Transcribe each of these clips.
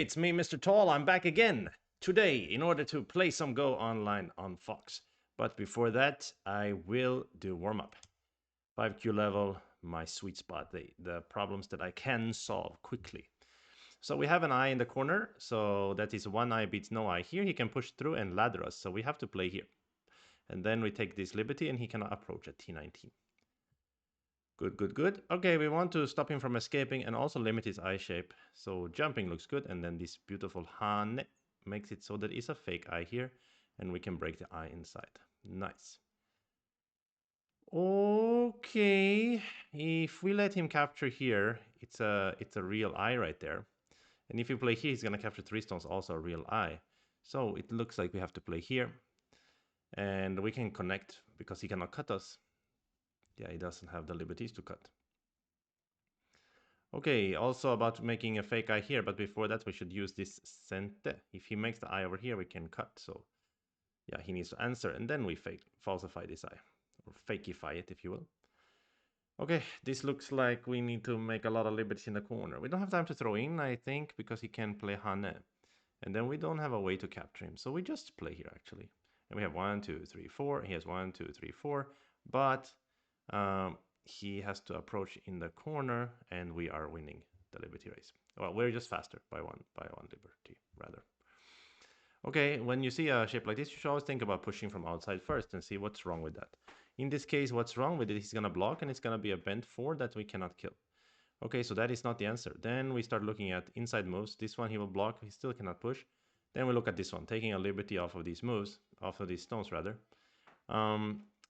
It's me, Mr. Tall. I'm back again today in order to play some Go online on Fox. But before that, I will do warm up. 5Q level, my sweet spot, the problems that I can solve quickly. So we have an eye in the corner, so that is one eye beats no eye. Here he can push through and ladder us, so we have to play here. And then we take this liberty and he cannot approach at T19. Good, good, good. Okay, we want to stop him from escaping and also limit his eye shape. So jumping looks good, and then this beautiful Han makes it so that it's a fake eye here, and we can break the eye inside. Nice. Okay, if we let him capture here, it's a real eye right there. And if you play here, he's gonna capture 3 stones, also a real eye. So it looks like we have to play here. And we can connect because he cannot cut us. Yeah, he doesn't have the liberties to cut. Okay, also about making a fake eye here, but before that we should use this cente. If he makes the eye over here, we can cut. So yeah, he needs to answer, and then we falsify this eye, or fakeify it, if you will. Okay, this looks like we need to make a lot of liberties in the corner. We don't have time to throw in, I think, because he can play Hane. And then we don't have a way to capture him, so we just play here, actually. And we have 1, 2, 3, 4. He has 1, 2, 3, 4. But he has to approach in the corner, and we are winning the liberty race. Well, we're just faster by one liberty, rather. Okay, when you see a shape like this, you should always think about pushing from outside first and see what's wrong with that. In this case, what's wrong with it? He's gonna block, and it's gonna be a bent 4 that we cannot kill. Okay, so that is not the answer. Then we start looking at inside moves. This one he will block, he still cannot push. Then we look at this one, taking a liberty off of these moves, off of these stones rather.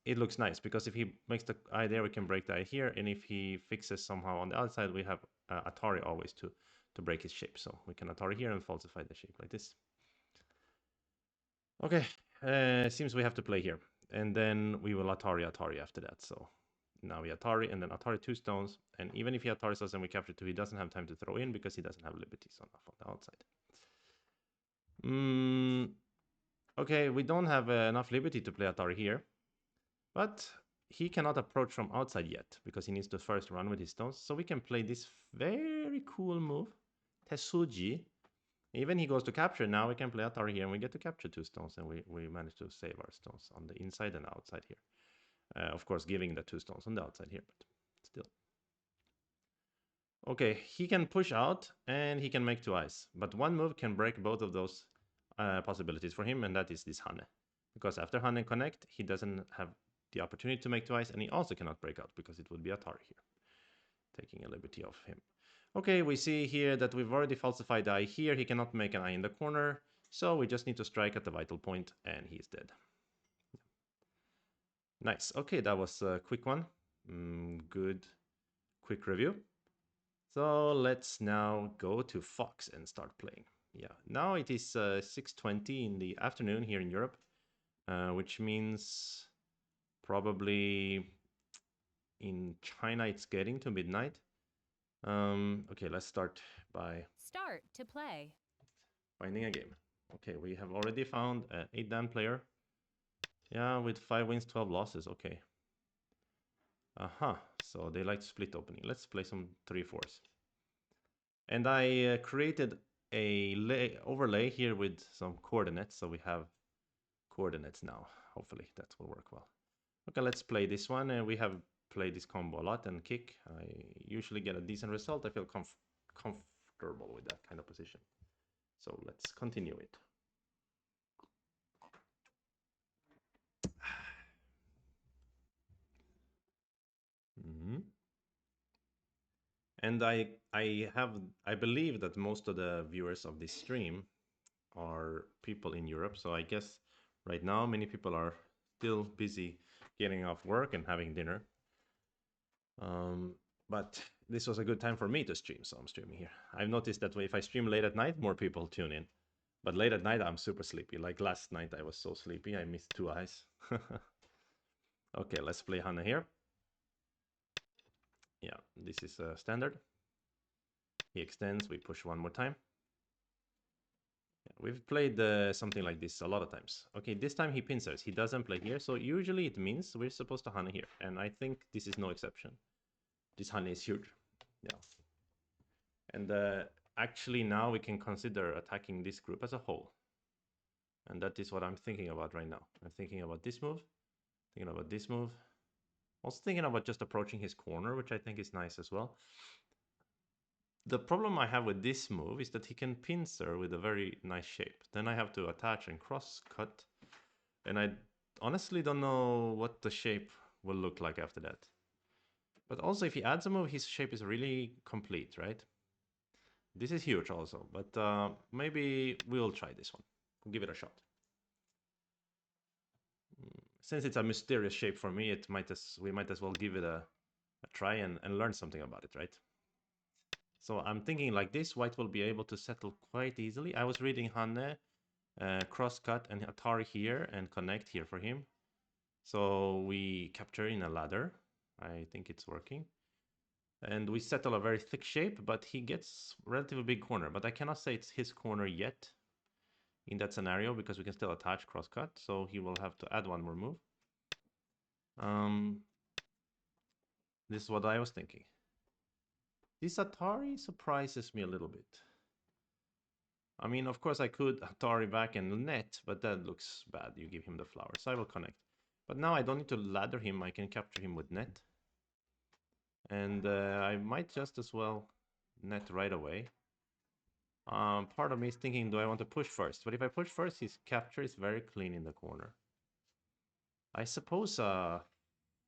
It looks nice because if he makes the eye there, we can break the eye here, and if he fixes somehow on the outside, we have Atari always to break his shape. So we can Atari here and falsify the shape like this. Okay, seems we have to play here, and then we will Atari after that. So now we Atari, and then Atari 2 stones, and even if he Ataris us and we capture 2, he doesn't have time to throw in because he doesn't have liberties on the outside. Okay, we don't have enough liberty to play Atari here. But he cannot approach from outside yet because he needs to first run with his stones. So we can play this very cool move, Tesuji. Even he goes to capture. Now we can play Atari here and we get to capture 2 stones, and we manage to save our stones on the inside and outside here. Of course, giving the 2 stones on the outside here, but still. Okay, he can push out and he can make 2 eyes. But one move can break both of those possibilities for him, and that is this Hane. Because after Hane connect, he doesn't have the opportunity to make 2 eyes, and he also cannot break out because it would be Atari here, taking a liberty of him. Okay, we see here that we've already falsified the eye here. He cannot make an eye in the corner, so we just need to strike at the vital point, and he's dead. Nice. Okay, that was a quick one. Good, quick review. So let's now go to Fox and start playing. Yeah, now it is 6:20 in the afternoon here in Europe, which means probably in China it's getting to midnight. Okay, let's start by Start to play. finding a game. Okay, we have already found an 8-dan player. Yeah, with 5 wins, 12 losses. Okay. So they like split opening. Let's play some 3-4s. And I created a overlay here with some coordinates, so we have coordinates now. Hopefully that will work well. Okay, let's play this one. And we have played this combo a lot and kick. I usually get a decent result. I feel comfortable with that kind of position. So let's continue it. And I believe that most of the viewers of this stream are people in Europe. So I guess right now many people are still busy getting off work and having dinner. But this was a good time for me to stream, so I'm streaming here. I've noticed that if I stream late at night, more people tune in. But late at night, I'm super sleepy. Like last night, I was so sleepy, I missed 2 eyes. Okay, let's play Hannah here. Yeah, this is standard. He extends, we push one more time. Yeah, we've played something like this a lot of times. Okay, this time he pincers. He doesn't play here, so usually it means we're supposed to Hana here. And I think this is no exception. This Hana is huge. Yeah. And actually now we can consider attacking this group as a whole. And that is what I'm thinking about right now. I'm thinking about this move, thinking about this move. Also thinking about just approaching his corner, which I think is nice as well. The problem I have with this move is that he can pincer with a very nice shape. Then I have to attach and cross cut. And I honestly don't know what the shape will look like after that. But also if he adds a move, his shape is really complete, right? This is huge also, but maybe we'll try this one. We'll give it a shot. Since it's a mysterious shape for me, we might as well give it a try and learn something about it, right? So I'm thinking like this, white will be able to settle quite easily. I was reading Hanne, cross-cut and Atari here and connect here for him. So we capture in a ladder. I think it's working. And we settle a very thick shape, but he gets relatively big corner. But I cannot say it's his corner yet in that scenario because we can still attach cross-cut. So he will have to add one more move. This is what I was thinking. This Atari surprises me a little bit. I mean, of course I could Atari back and net, but that looks bad. You give him the flower, so I will connect. But now I don't need to ladder him. I can capture him with net. And I might just as well net right away. Part of me is thinking, do I want to push first? But if I push first, his capture is very clean in the corner. I suppose a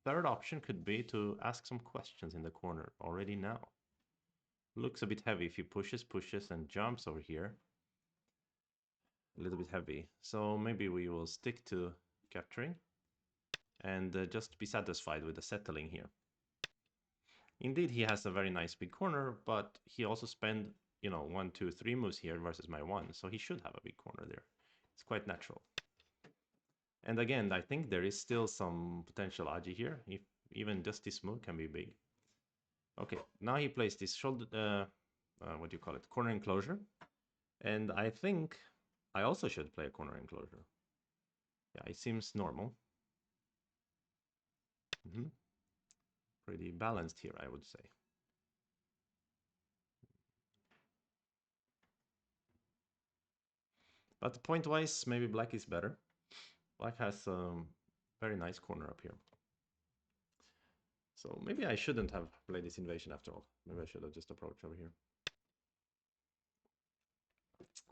third option could be to ask some questions in the corner already now. Looks a bit heavy if he pushes, and jumps over here. A little bit heavy. So maybe we will stick to capturing and just be satisfied with the settling here. Indeed, he has a very nice big corner, but he also spent, 1, 2, 3 moves here versus my 1, so he should have a big corner there. It's quite natural. And again, I think there is still some potential agi here, if even just this move can be big. Okay, now he plays this shoulder, what do you call it, corner enclosure. And I think I also should play a corner enclosure. Yeah, it seems normal. Pretty balanced here, I would say. But point-wise, maybe black is better. Black has a very nice corner up here. So maybe I shouldn't have played this invasion after all. Maybe I should have just approached over here.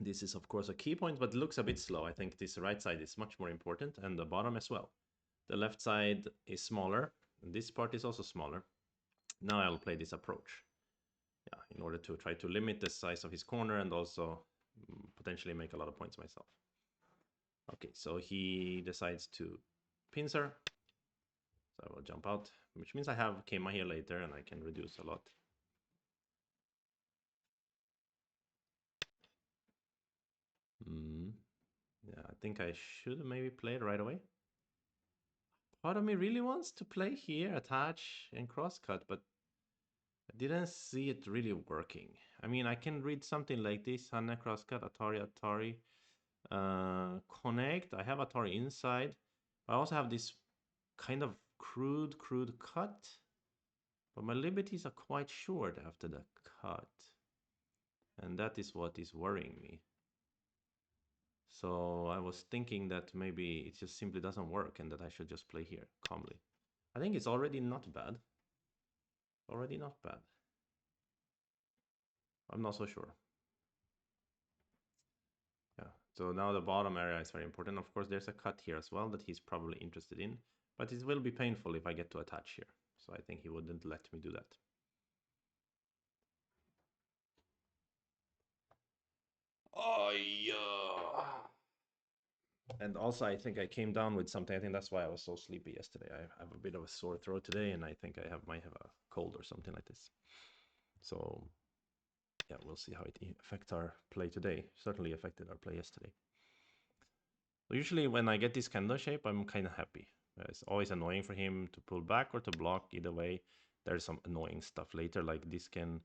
This is of course a key point, but looks a bit slow. I think this right side is much more important, and the bottom as well. The left side is smaller, and this part is also smaller. Now I'll play this approach. Yeah, in order to try to limit the size of his corner and also potentially make a lot of points myself. Okay, so he decides to pincer. So I will jump out, which means I have Keima here later and I can reduce a lot. Yeah, I think I should maybe play it right away. Part of me really wants to play here, attach and crosscut, but I didn't see it really working. I mean, I can read something like this, Hanne crosscut, Atari, Atari, connect. I have Atari inside. I also have this kind of crude cut, but my liberties are quite short after the cut. And that is what is worrying me. So I was thinking that maybe it just simply doesn't work and that I should just play here calmly. I think it's already not bad. Already not bad. I'm not so sure. Yeah, so now the bottom area is very important. Of course, there's a cut here as well that he's probably interested in, but it will be painful if I get to attach here. So I think he wouldn't let me do that. Oh, yeah. And also, I think I came down with something. I think that's why I was so sleepy yesterday. I have a bit of a sore throat today, and I think I might have a cold or something like this. So, yeah, we'll see how it affects our play today. Certainly affected our play yesterday. So usually when I get this kind of shape, I'm kind of happy. It's always annoying for him to pull back or to block. Either way, there's some annoying stuff later, like this can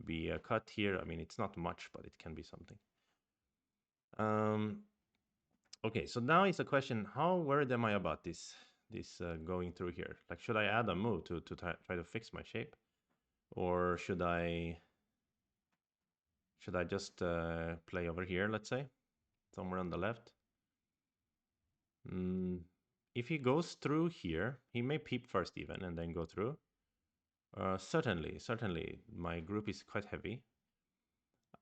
be a cut here. I mean, it's not much, but it can be something. Okay, so now it's a question, how worried am I about this going through here? Like, should I add a move to try to fix my shape? Or should I Should I just play over here, let's say? Somewhere on the left? If he goes through here, he may peep first even and then go through. Certainly, my group is quite heavy.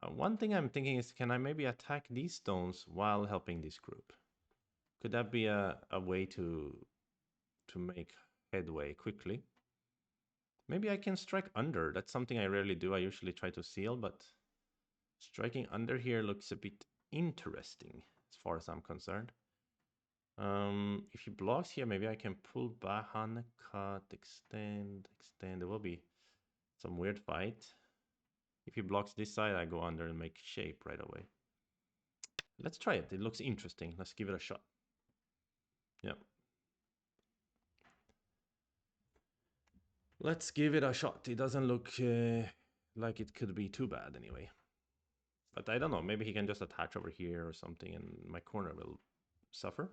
One thing I'm thinking is, can I maybe attack these stones while helping this group? Could that be a way to make headway quickly? Maybe I can strike under. That's something I rarely do. I usually try to seal, but striking under here looks a bit interesting as far as I'm concerned. If he blocks here, maybe I can pull back, cut, extend. There will be some weird fight. If he blocks this side, I go under and make shape right away. Let's try it. It looks interesting. Let's give it a shot. Yeah. Let's give it a shot. It doesn't look like it could be too bad anyway. But I don't know. Maybe he can just attach over here or something and my corner will suffer.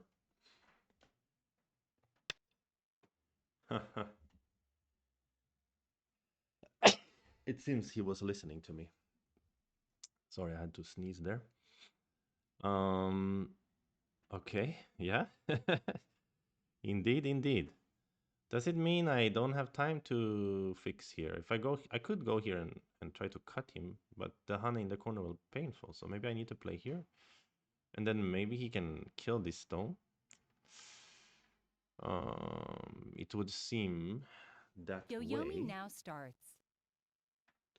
It seems he was listening to me. Sorry, I had to sneeze there. Okay, yeah. Indeed. Does it mean I don't have time to fix here? If I go, I could go here and try to cut him, but the honey in the corner will be painful. So maybe I need to play here. And then maybe he can kill this stone. It would seem that Yoyomi way. now starts.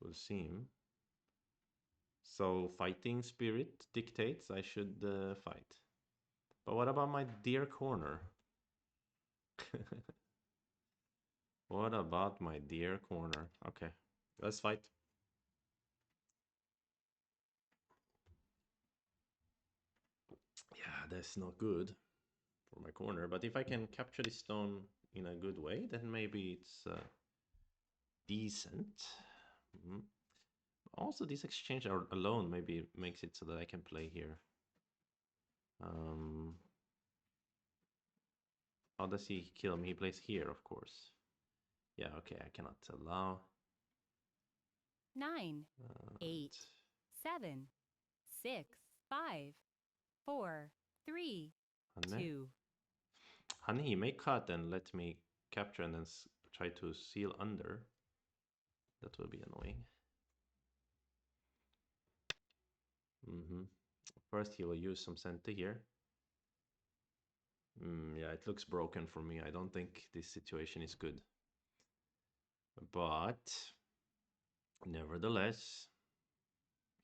It would seem. So fighting spirit dictates I should fight. But what about my dear corner? What about my dear corner? Okay, let's fight. Yeah, that's not good for my corner. But if I can capture this stone in a good way, then maybe it's decent. Also, this exchange alone maybe makes it so that I can play here. How does he kill him? He plays here, of course. Yeah, okay, I cannot allow. 9, 8, 7, 6, 5, 4, 3, 2. Honey, he may cut and let me capture and then try to seal under. That will be annoying. First, he will use some Sente here. Yeah, it looks broken for me. I don't think this situation is good. But nevertheless,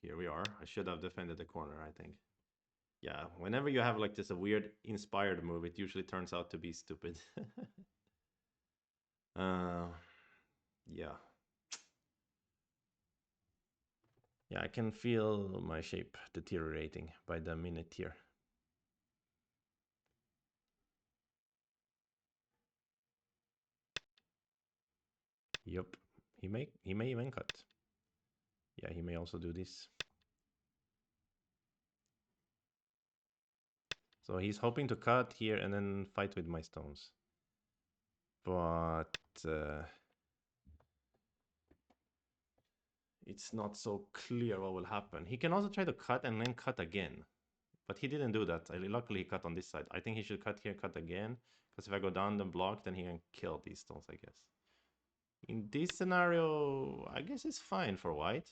here we are. I should have defended the corner, I think. Yeah, whenever you have like this a weird inspired move, it usually turns out to be stupid. Yeah. Yeah, I can feel my shape deteriorating by the minute here. Yup. He may even cut. Yeah, he may also do this. So he's hoping to cut here and then fight with my stones. But it's not so clear what will happen. He can also try to cut and then cut again. But he didn't do that. Luckily, he cut on this side. I think he should cut here, cut again. Because if I go down the block, then he can kill these stones, I guess. In this scenario, I guess it's fine for white.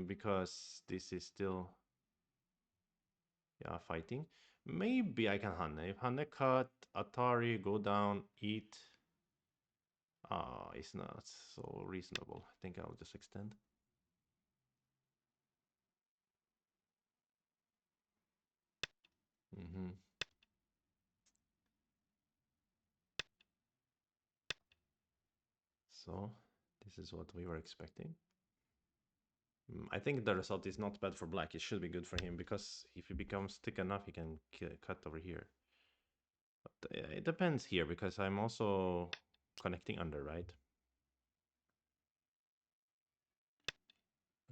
Because this is still, yeah, fighting. Maybe I can Hane. If Hane cut, Atari, go down, eat. It's not so reasonable. I think I'll just extend. So this is what we were expecting. I think the result is not bad for black. It should be good for him because if he becomes thick enough, he can cut over here. But it depends here because I'm also connecting under, right?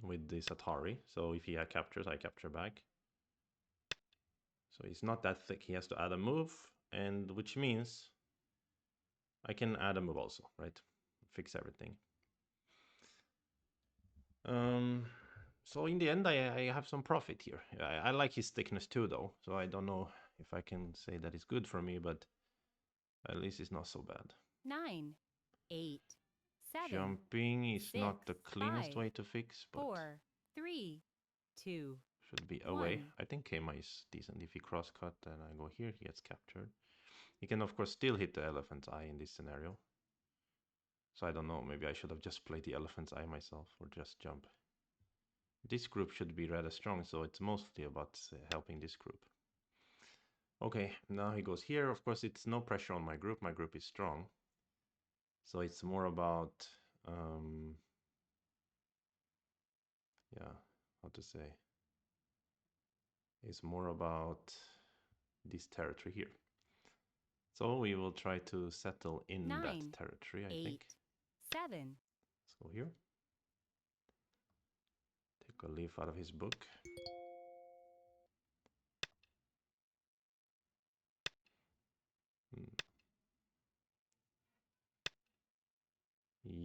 With this Atari. So if he captures, I capture back. So he's not that thick. He has to add a move, and which means I can add a move also, right? Fix everything. So in the end, I have some profit here. I like his thickness too, though. So I don't know if I can say that it's good for me, but at least it's not so bad. 9, 8, 7, Jumping is 6, not the cleanest 5, way to fix, but 4, 3, 2, should be away. 1. I think Kema is decent. If he cross-cut and I go here, he gets captured. He can, of course, still hit the elephant's eye in this scenario. So I don't know, maybe I should have just played the elephant's eye myself or just jump. This group should be rather strong, so it's mostly about helping this group. Okay, now he goes here. Of course, it's no pressure on my group. My group is strong. So it's more about, yeah, how to say. It's more about this territory here. So we will try to settle in 9, that territory, I 8, think. 7. Let's go here. Take a leaf out of his book.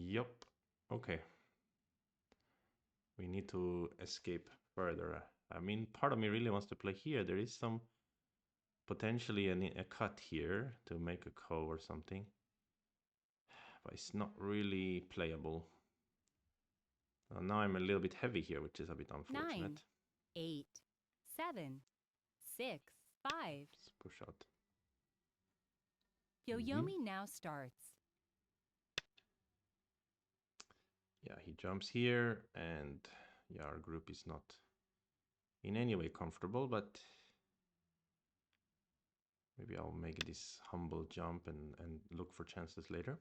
Yup. Okay. We need to escape further. I mean, part of me really wants to play here. There is some potentially a cut here to make a ko or something. But it's not really playable. Now I'm a little bit heavy here, which is a bit unfortunate. 9, 8, 7, 6, 5. Let's push out. Yoyomi now starts. Yeah, he jumps here, and yeah, our group is not in any way comfortable, but maybe I'll make this humble jump and look for chances later.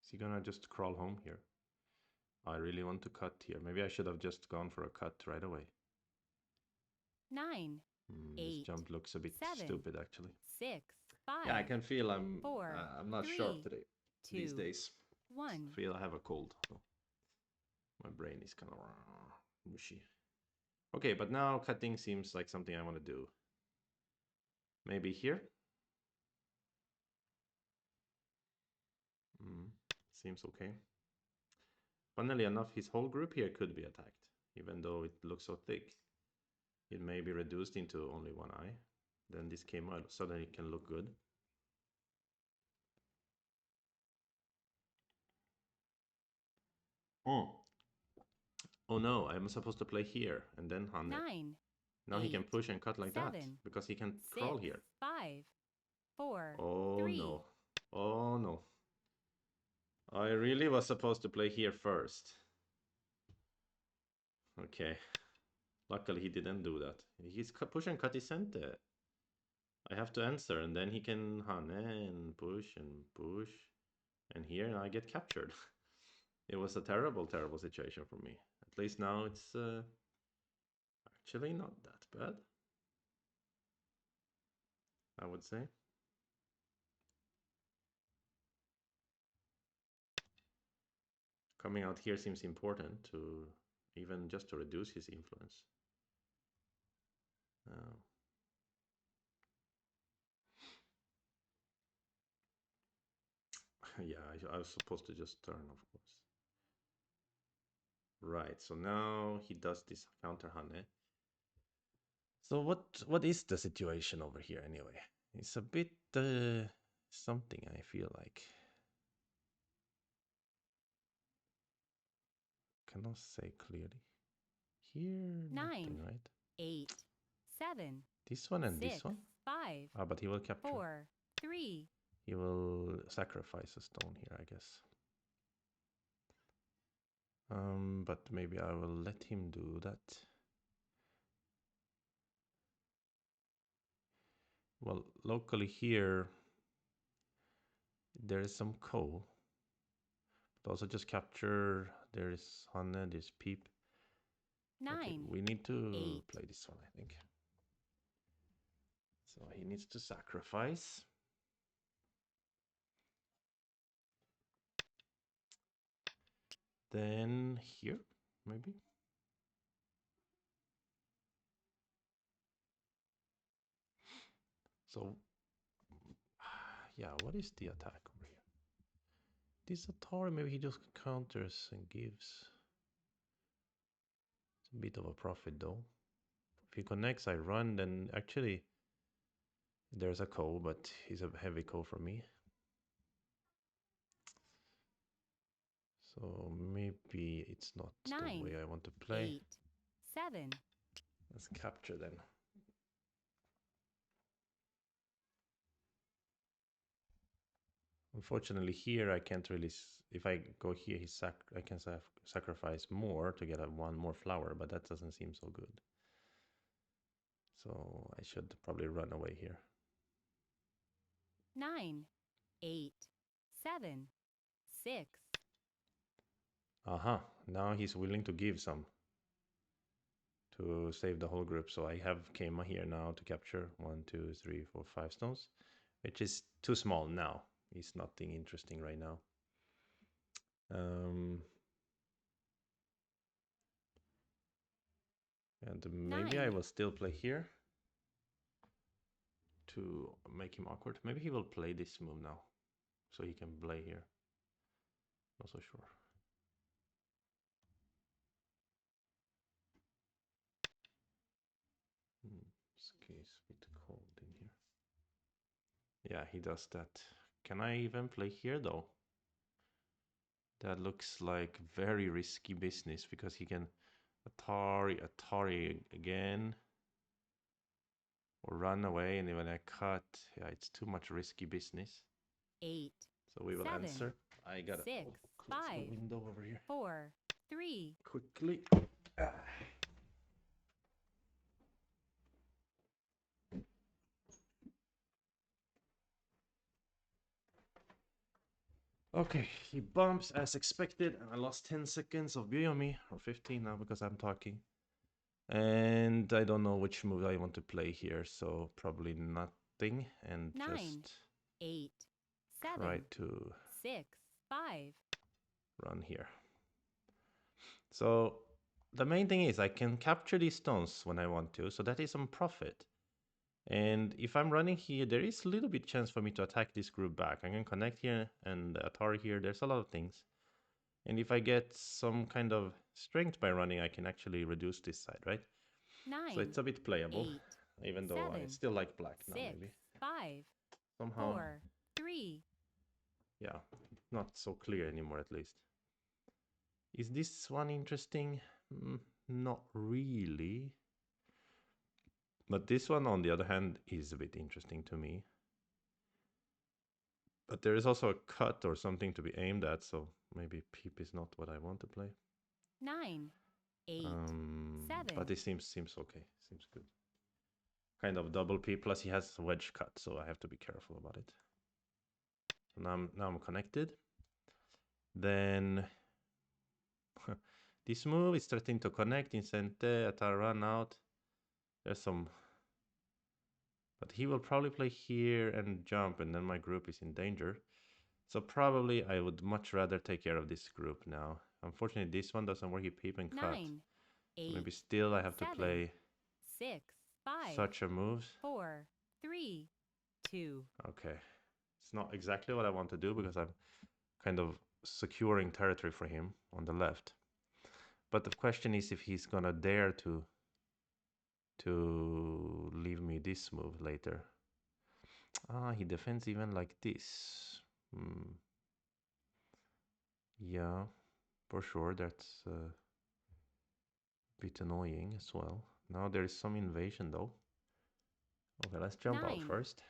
Is he gonna just crawl home here? I really want to cut here. Maybe I should have just gone for a cut right away. 9, 8, this jump looks a bit 7, stupid, actually. 6, 5. Yeah, I can feel I'm 4, I'm not 3, sharp today. 2, These days. 1. I feel I have a cold. So my brain is kind of mushy. Okay, but now cutting seems like something I want to do. Maybe here. Seems okay. Funnily enough, his whole group here could be attacked, even though it looks so thick. It may be reduced into only one eye. Then this came out, suddenly it can look good. Oh no, I'm supposed to play here and then Hanne. 9. Now 8, he can push and cut like 7, that because he can 6, crawl here. 5, 4, Oh 3. no. Oh no. I really was supposed to play here first. Okay. Luckily he didn't do that. He's push and cut his center. I have to answer and then he can Hanne and push and push. And here I get captured. It was a terrible, terrible situation for me. At least now it's actually not that bad, I would say. Coming out here seems important to even just to reduce his influence. Yeah, I was supposed to just turn, of course. Right, so now he does this counter Hanne. So what is the situation over here anyway? It's a bit something, I feel like. Cannot say clearly. Here, 9, nothing, right? 8, 7. This one and 6, this one? 5. Ah, but he will capture. 4, 3. He will sacrifice a stone here, I guess. But maybe I will let him do that. Well, locally here, there is some coal. But also just capture, there is Hanne, there's Peep. 9, okay, we need to 8. play this one, I think. So he needs to sacrifice. Then here, maybe. So, yeah, what is the attack over here? This Atari, maybe he just counters and gives. It's a bit of a profit though. If he connects, I run, then actually there's a call, but he's a heavy call for me. So maybe it's not 9, the way I want to play. 8, 7. Let's capture then. Unfortunately, here I can't really. If I go here, I can sacrifice more to get one more flower, but that doesn't seem so good. So I should probably run away here. 9, 8, 7, 6. Aha! Now he's willing to give some to save the whole group. So I have Kema here now to capture 1, 2, 3, 4, 5 stones, which is too small now. It's nothing interesting right now. And maybe 9. I will still play here to make him awkward. Maybe he will play this move now, so he can play here. Not so sure. This case a bit cold in here. Yeah, he does that. Can I even play here though? That looks like very risky business because he can Atari again. Or run away, and when I cut, yeah, it's too much risky business. 8. So we will 7, answer. I gotta 6, close 5, the window over here. 4, 3. Quickly. Okay, he bumps as expected, and I lost 10 seconds of view on me, or 15 now because I'm talking. And I don't know which move I want to play here, so probably nothing, and 9, just 8, 7, try to 6, 5. run here. So the main thing is I can capture these stones when I want to, so that is some profit. And if I'm running here, there is a little bit chance for me to attack this group back. I can connect here and Atari here. There's a lot of things. And if I get some kind of strength by running, I can actually reduce this side, right? 9. So it's a bit playable, 8, even though 7, I still like black now, 6, maybe. 5, Somehow, 4, 3. yeah, not so clear anymore at least. Is this one interesting? Not really. But this one, on the other hand, is a bit interesting to me. But there is also a cut or something to be aimed at, so maybe peep is not what I want to play. 9, 8, 7. But it seems okay. Seems good. Kind of double peep, plus he has a wedge cut, so I have to be careful about it. Now I'm connected. Then this move is threatening to connect in center at a run out. There's some, but he will probably play here and jump, and then my group is in danger. So probably I would much rather take care of this group now. Unfortunately, this one doesn't work. He peep and cut. 9, 8, So maybe still I have 7, to play 6, 5, such a move. 4, 3, 2. Okay. It's not exactly what I want to do because I'm kind of securing territory for him on the left. But the question is if he's gonna dare to leave me this move later. He defends even like this. Yeah, for sure, that's a bit annoying as well. Now there is some invasion though. Okay, let's jump 9, out first.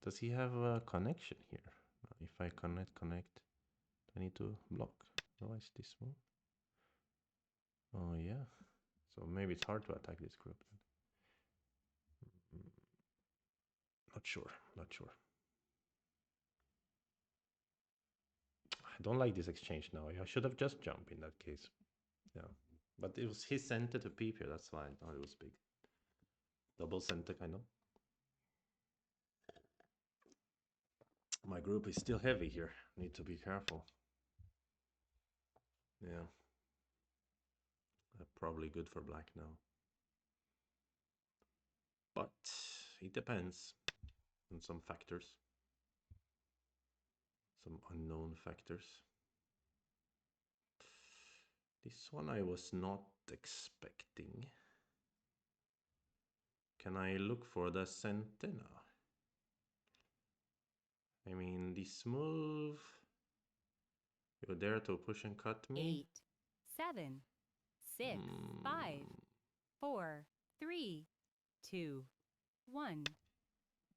Does he have a connection here? If I connect, I need to block. Otherwise this move. Oh yeah. So maybe it's hard to attack this group. Not sure. I don't like this exchange now. I should have just jumped in that case. Yeah. But it was his center to peep here. That's why I thought it was big. Double center, kind of. My group is still heavy here. Need to be careful. Yeah. Probably good for black now. But it depends on some factors. Some unknown factors. This one I was not expecting. Can I look for the center now? I mean, this move... You dare to push and cut me? 8, 7, 6, 5, 4, 3, 2, 1.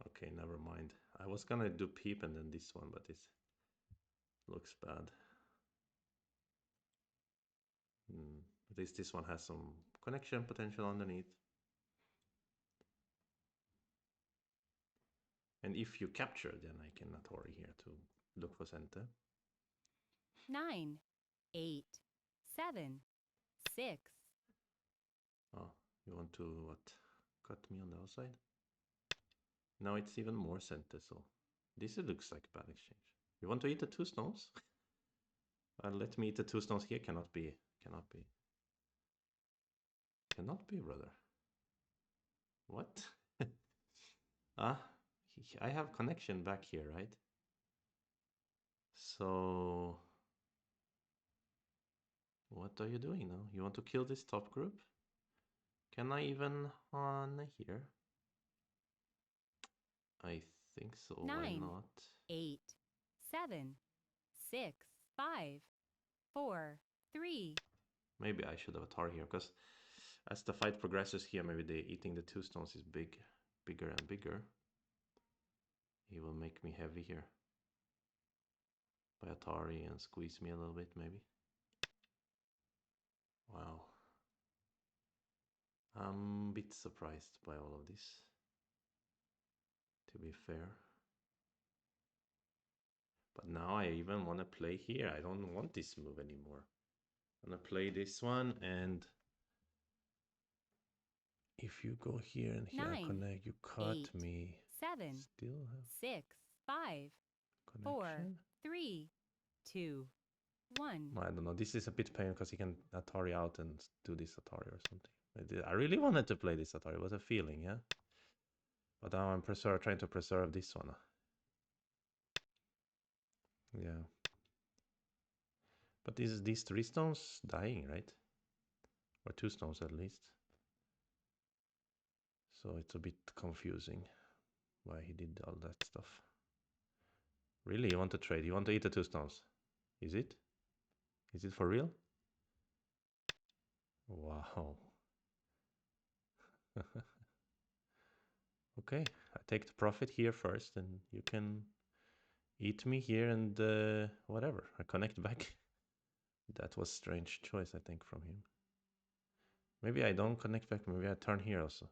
Okay, never mind. I was gonna do peep and then this one, but it looks bad. At least this one has some connection potential underneath. And if you capture, then I can Atori here to look for center. 9, 8, 7, 6. Oh, you want to what? Cut me on the outside? Now it's even more center, so this looks like a bad exchange. You want to eat the 2 stones? Let me eat the 2 stones here. Cannot be, brother. What? I have connection back here, right? So what are you doing now? You want to kill this top group? Can I even on here? I think so. 9, why not? 8, 7, 6, 5, 4, 3. Maybe I should have a tar here, because as the fight progresses here, maybe eating the 2 stones is bigger and bigger. He will make me heavy here by Atari and squeeze me a little bit, maybe. Wow. I'm a bit surprised by all of this, to be fair. But now I even want to play here. I don't want this move anymore. I'm going to play this one, and if you go here and here 9, connect, you cut 8, me. 7, Still have 6, 5, 4, connection? 3, 2, 1. I don't know. This is a bit pain because he can Atari out and do this Atari or something. I really wanted to play this Atari. It was a feeling, yeah? But now I'm trying to preserve this one. Yeah. But these 3 stones dying, right? Or 2 stones at least. So it's a bit confusing why he did all that stuff. Really, you want to trade? You want to eat the 2 stones? Is it? Is it for real? Wow. Okay, I take the profit here first, and you can eat me here and whatever. I connect back. That was strange choice, I think, from him. Maybe I don't connect back. Maybe I turn here also.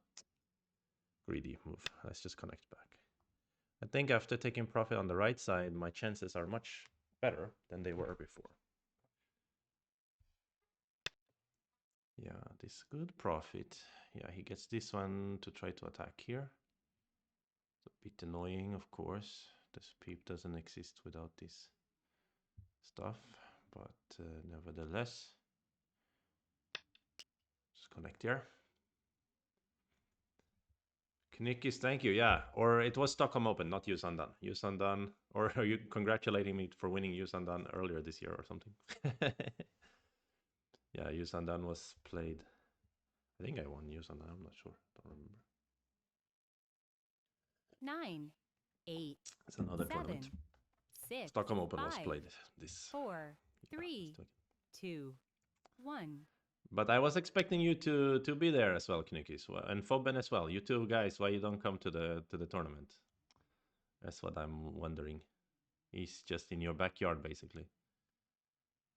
Greedy move. Let's just connect back. I think after taking profit on the right side, my chances are much better than they were before. Yeah, this good profit. Yeah, he gets this one to try to attack here. It's a bit annoying, of course. This peep doesn't exist without this stuff, but nevertheless, just connect here. Knikis, thank you. Yeah, or it was Stockholm Open, not Yusandan. Yusandan, or are you congratulating me for winning Yusandan earlier this year or something? Yeah, Yusandan was played. I think I won Yusandan. I'm not sure. Don't remember. 9, 8, It's another 7, tournament. 6, Stockholm Open 5, was played this. 4, 3, 2, 1. But I was expecting you to be there as well, Knikis, and Foben as well. You two guys, why you don't come to the tournament? That's what I'm wondering. He's just in your backyard, basically.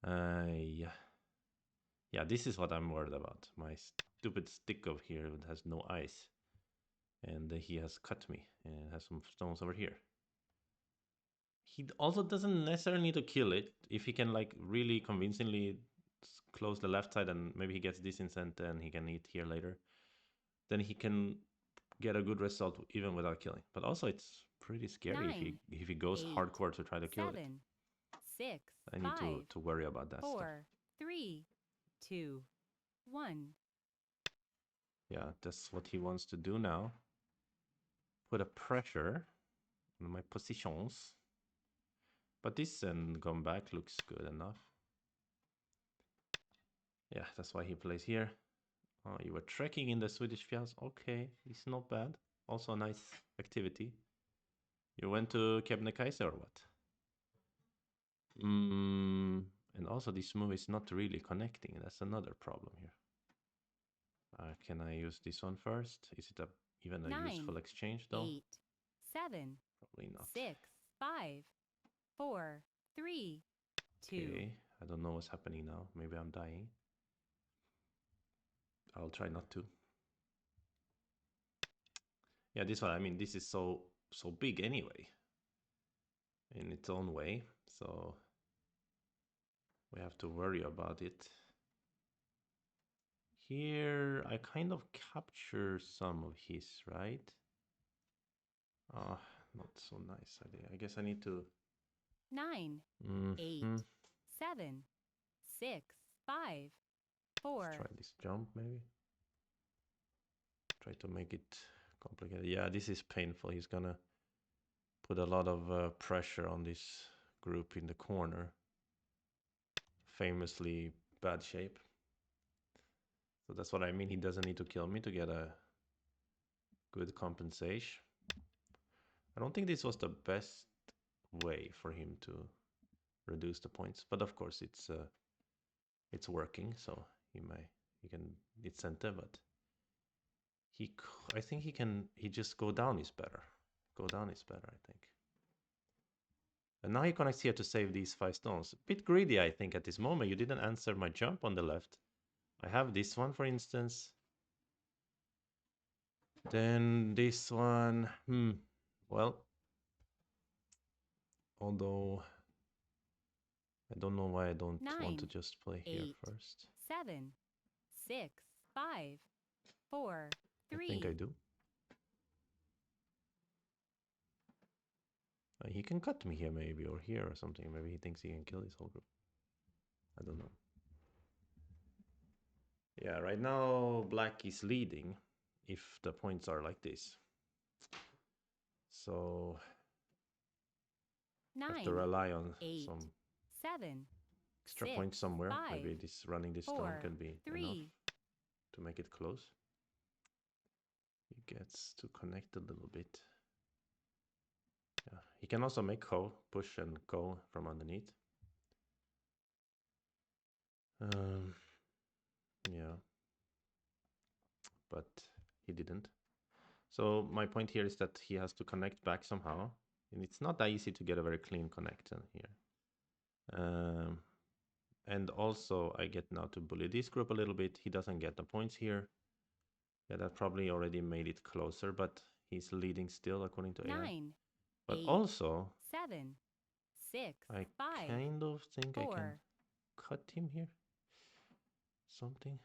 Yeah. Yeah, this is what I'm worried about. My stupid stick over here has no eyes. And he has cut me and has some stones over here. He also doesn't necessarily need to kill it. If he can like really convincingly close the left side and maybe he gets this in center and he can eat here later, then he can get a good result even without killing. But also it's pretty scary 9, if he goes 8, hardcore to try to kill 7, it. 6, I need 5, to worry about that 4, stuff. 3, 2, 1. Yeah, that's what he wants to do now. put a pressure on my positions. But this and come back looks good enough. Yeah, that's why he plays here. Oh, you were trekking in the Swedish Fjälls. Okay, it's not bad. Also a nice activity. You went to Kebnekaise or what? And also this move is not really connecting. That's another problem here. Can I use this one first? Is it even a 9, useful exchange though? 8, 7, Probably not. 6, 5, 4, 3, 2. Okay, I don't know what's happening now. Maybe I'm dying. I'll try not to. Yeah, this one, I mean, this is so big anyway. In its own way. So we have to worry about it. Here, I kind of capture some of his, right? Not so nice idea. I guess I need to... 9, 8, 7, 6, 5, 4. Let's try this jump, maybe. Try to make it complicated. Yeah, this is painful. He's gonna put a lot of pressure on this group in the corner. Famously bad shape. So that's what I mean. He doesn't need to kill me to get a good compensation. I don't think this was the best way for him to reduce the points, but of course it's working. So he can it's center, but I think he just go down is better. Go down is better, I think. And now he connects here to save these 5 stones. A bit greedy, I think, at this moment. You didn't answer my jump on the left. I have this one, for instance. Then this one. Well, although I don't know why I don't 9, want to just play 8, here first. 7, 6, 5, 4, 3. I think I do. He can cut me here maybe, or here or something. Maybe he thinks he can kill his whole group. I don't know. Yeah, right now black is leading if the points are like this. So 9, I have to rely on 8, some 7, extra 6, points somewhere. 5, Maybe this running this 4, stone can be 3. enough to make it close. He gets to connect a little bit. Yeah, he can also make Ko, push and go from underneath. Yeah, but he didn't. So my point here is that he has to connect back somehow, and it's not that easy to get a very clean connection here. And also I get now to bully this group a little bit. He doesn't get the points here. Yeah, that probably already made it closer, but he's leading still according to 9, AI. But 8, also 7, 6, I 5, kind of think 4. I can cut him here. Something.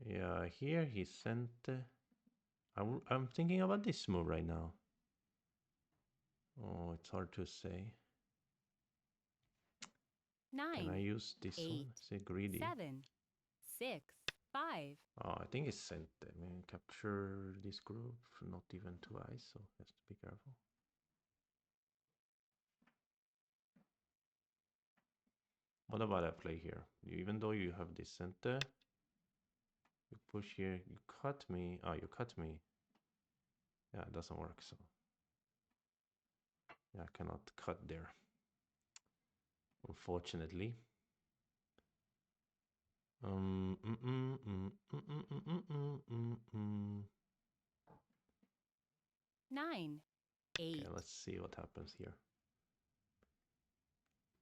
Yeah, here he sent... I'm thinking about this move right now. Oh, it's hard to say. 9, Can I use this 8, one? Is it greedy? 7, 6, 5. Oh, I think it's sent. I mean, capture this group, not even twice, so has to be careful. What about I play here? Even though you have this center, you push here, you cut me. Oh, you cut me. Yeah, it doesn't work, so. Yeah, I cannot cut there. Unfortunately. 9, 8. Okay, let's see what happens here.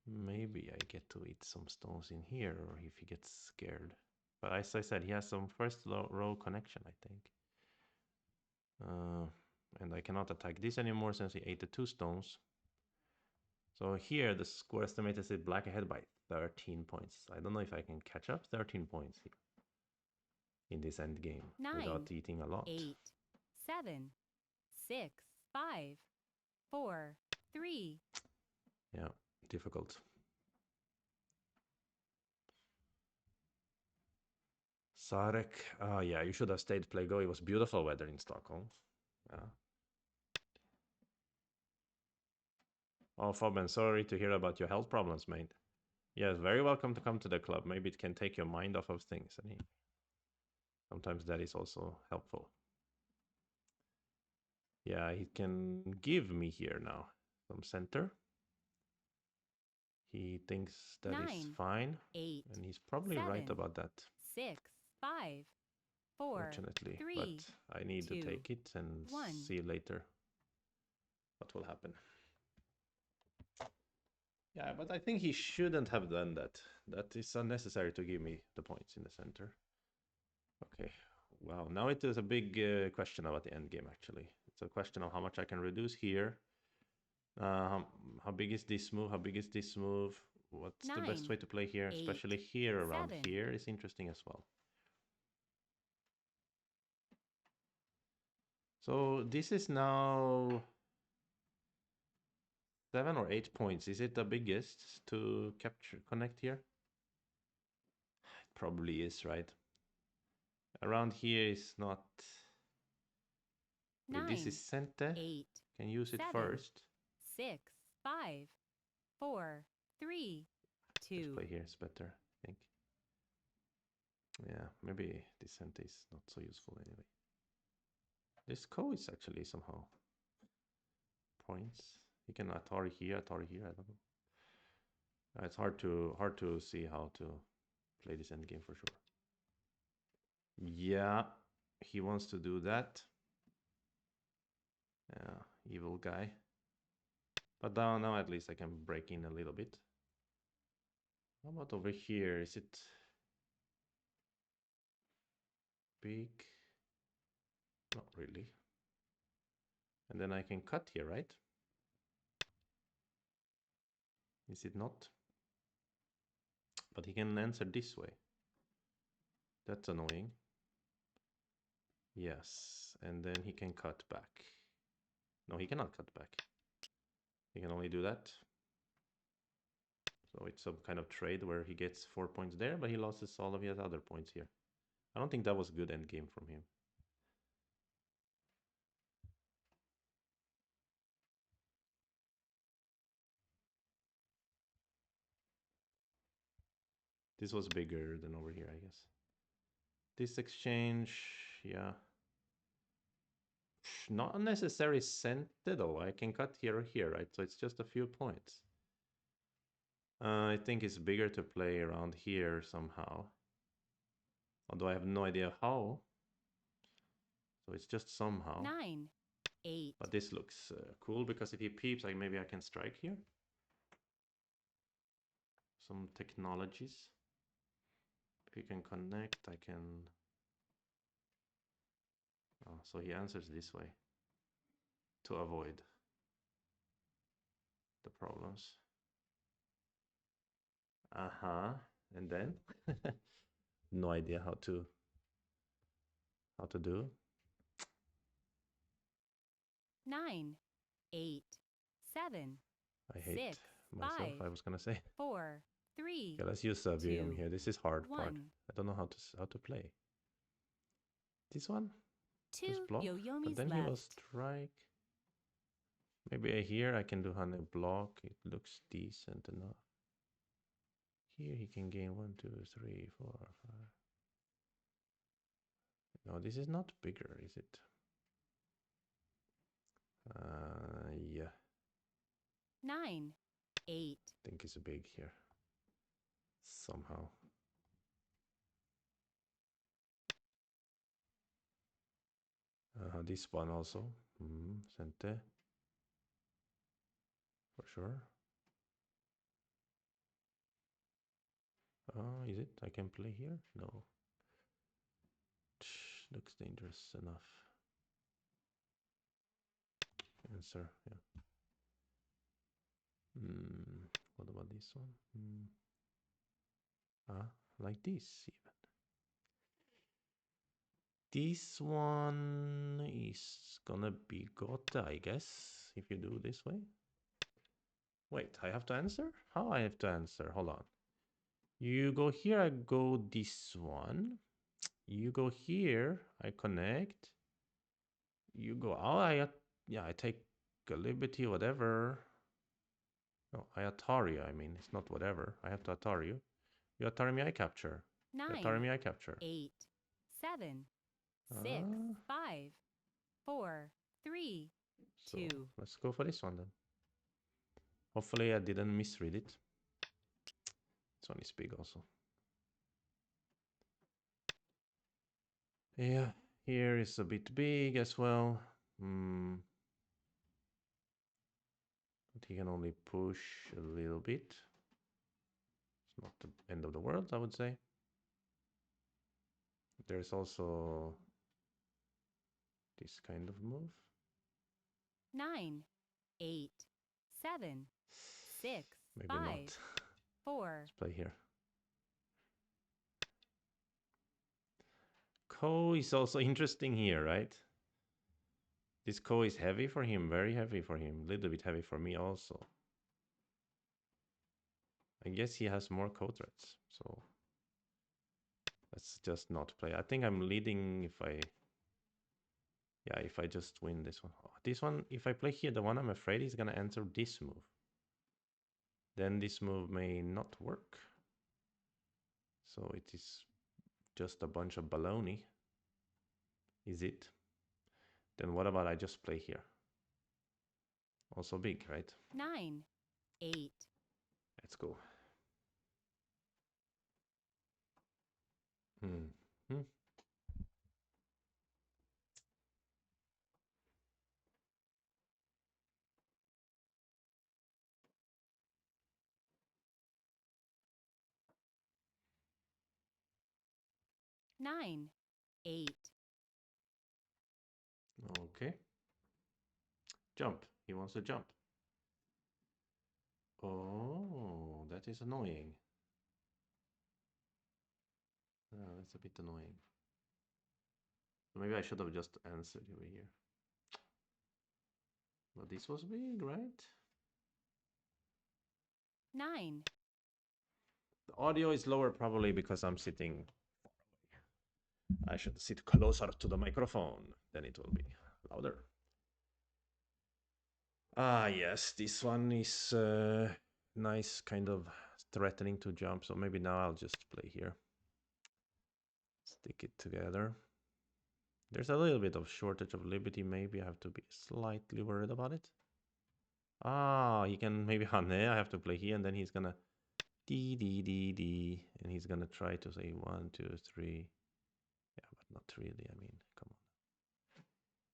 Maybe I get to eat some stones in here, or if he gets scared. But as I said, he has some first row connection, I think. And I cannot attack this anymore since he ate the 2 stones. So here the score estimator said black ahead by 13 points. I don't know if I can catch up 13 points here in this end game 9, without eating a lot. 8, 7, 6, 5, 4, 3. Yeah, difficult. Sarek. Yeah, you should have stayed Play-Go. It was beautiful weather in Stockholm. Yeah. Oh, Fabian, sorry to hear about your health problems, mate. Yes, very welcome to come to the club. Maybe it can take your mind off of things. And sometimes that is also helpful. Yeah, he can give me here now some center. He thinks that is 9, fine. 8, And he's probably right 7, about that. 6, 5, 4, Fortunately. 3, But I need to 2, take it and 1. see later what will happen. Yeah, but I think he shouldn't have done that. That is unnecessary to give me the points in the center. Okay. Wow. Now it is a big question about the end game, actually. It's a question of how much I can reduce here. How big is this move? How big is this move? What's the best 9, way to play here? 8, Especially here, around 7. here is interesting as well. So this is now 7 or 8 points. Is it the biggest to connect here? It probably is, right? Around here is not. Wait, this 9, is Sente. 8, Can use it 7, first. 6, 5, 4, 3, Let's 2. play here. It's better, I think. Yeah, maybe this Sente is not so useful anyway. This Ko is actually somehow points. You can Atari here, I don't know. It's hard to see how to play this endgame for sure. Yeah, he wants to do that. Yeah, evil guy. But now at least I can break in a little bit. How about over here? Is it big? Not really. And then I can cut here, right? Is it not? But he can answer this way. That's annoying. Yes, and then he can cut back. No, he cannot cut back. He can only do that. So it's some kind of trade where he gets 4 points there, but he loses all of his other points here. I don't think that was a good endgame from him. This was bigger than over here, I guess. This exchange, yeah. Not necessarily sent though. I can cut here or here, right? So it's just a few points. I think it's bigger to play around here somehow. Although I have no idea how. So it's just somehow. 9, 8. But this looks cool because if he peeps, maybe I can strike here. Some technologies. If he can connect, I can. Oh, so he answers this way to avoid the problems. And then no idea how to do. 9, 8, 7, I hate 6, myself. 5, I was gonna say. 4, 3. Okay, let's use Virium here. This is hard 1. part. I don't know how to play. This one. 2 Just block. But Yoyomis then left. he will strike. Maybe here I can do honey block. It looks decent enough. Here he can gain 1, 2, 3, 4, 5. No, this is not bigger, is it? Yeah. 9, 8. I think it's big here. Somehow. This one also. Sente. For sure. Is it? I can play here? No. Looks dangerous enough. Answer, yeah. What about this one? Like this even. This one is gonna be Gotha, I guess, if you do this way. Wait, I have to answer? How I have to answer? Hold on. You go here, I go this one. You go here. I connect. You go. Oh, yeah, I take a liberty, whatever. No, I Atari you. I mean, it's not whatever. I have to Atari you. You Atari me, I capture. You Atari 9, me, I capture. 8, 7, 6, Ah, 5, 4, 3, so 2. let's go for this one then. Hopefully I didn't misread it. This one is big also. Yeah, here is a bit big as well. But he can only push a little bit. It's not the end of the world, I would say. There's also this kind of move. 9, 8, 7, 6, Maybe 5, not. 4. Let's play here. Ko is also interesting here, right? This ko is heavy for him, very heavy for him, a little bit heavy for me also. I guess he has more ko threats, so let's just not play. I think I'm leading if I... Yeah, if I just win this one. Oh, this one, if I play here, the one I'm afraid is gonna answer this move. Then this move may not work. So it is just a bunch of baloney. Is it? Then what about I just play here? Also big, right? 9, 8. Let's go. Hmm. 9, 8. Okay. Jump. He wants to jump. Oh, that is annoying. That's a bit annoying. So maybe I should have just answered over here. But this was big, right? 9. The audio is lower probably because I'm sitting... I should sit closer to the microphone. Then it will be louder. Ah, yes, this one is nice, kind of threatening to jump. So maybe now I'll just play here. Stick it together. There's a little bit of shortage of liberty. Maybe I have to be slightly worried about it. Ah, he can maybe Hane. I have to play here, and then he's gonna D, and he's gonna try to say 1, 2, 3. Yeah, but not really. I mean, come on.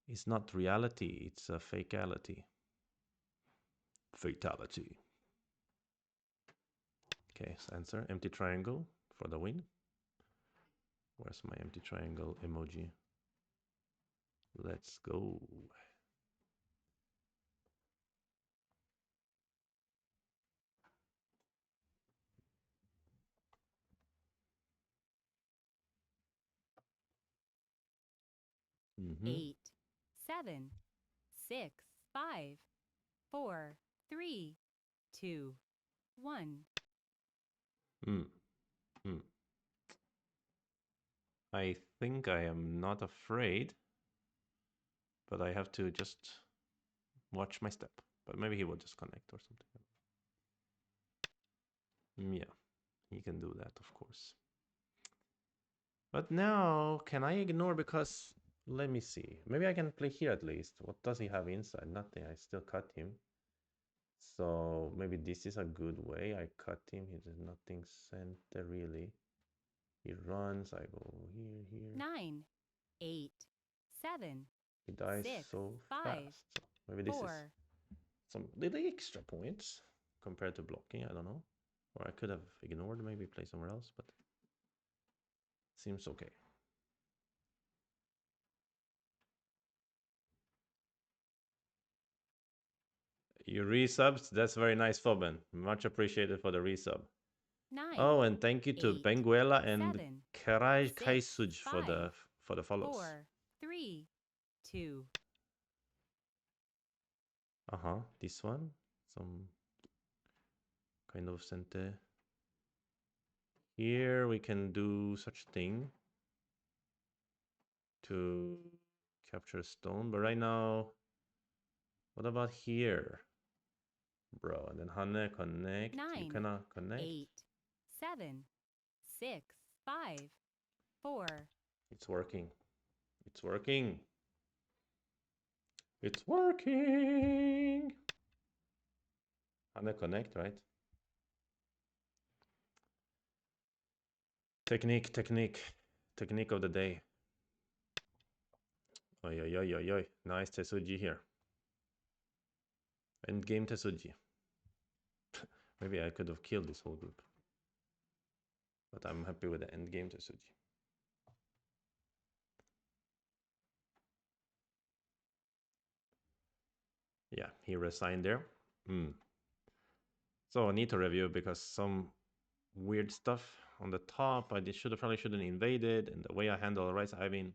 It's not reality. It's a fakeality. Fatality. Okay, so answer empty triangle for the win. Where's my empty triangle emoji? Let's go. Mm-hmm. 8, 7, 6, 5, 4, 3, 2, 1. I think I am not afraid, but I have to just watch my step. But maybe he will just connect or something. Yeah, he can do that, of course. But now, can I ignore? Because, let me see. Maybe I can play here at least. What does he have inside? Nothing. I still cut him. So maybe this is a good way. I cut him. He does nothing center really. He runs. I go here. 9, 8, 7, He dies 6, so 5, fast. So maybe this 4. is some little extra points compared to blocking. I don't know. Or I could have ignored, maybe play somewhere else, but seems okay. You resubs? That's very nice, Foben. Much appreciated for the resub. 9. Oh, and thank you to 8, Benguela and 7, Karai 6, Kaisuj for 5, the follows. 4, 3, 2. This one, some kind of sente. Here we can do such thing. to capture stone. But right now, what about here? Bro, and then Hane connect. You 9, cannot connect. 8, 7, 6, 5, 4. It's working. It's working. It's working. Hane connect, right? Technique, technique. Technique of the day. Oi, oi, oi, oi, oi. Nice Tesuji here. Endgame Tesuji. Maybe I could have killed this whole group. But I'm happy with the endgame Tesuji. Yeah, he resigned there. So I need to review because some weird stuff on the top I probably shouldn't invaded, and the way I handle rights. I mean,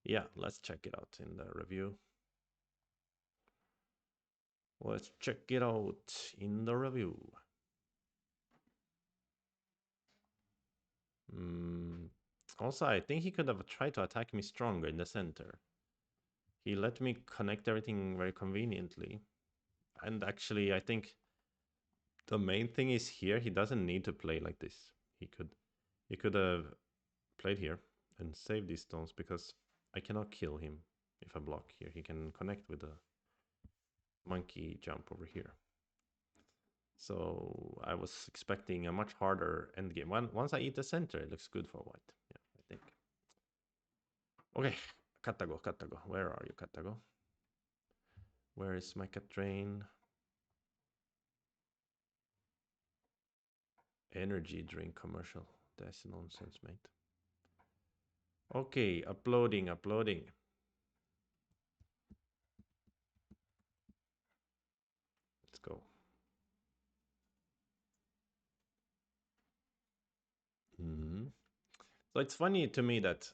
yeah, let's check it out in the review. Let's check it out in the review. Also, I think he could have tried to attack me stronger in the center. He let me connect everything very conveniently. And actually, I think the main thing is here, he doesn't need to play like this. He could have played here and saved these stones because I cannot kill him if I block here. He can connect with the monkey jump over here. So I was expecting a much harder endgame. Once I eat the center, it looks good for white. Yeah, I think. Okay, Katago, Katago. Where are you, Katago? Where is my Katrain? Energy drink commercial. That's nonsense, mate. Okay, uploading. Let's go. So it's funny to me that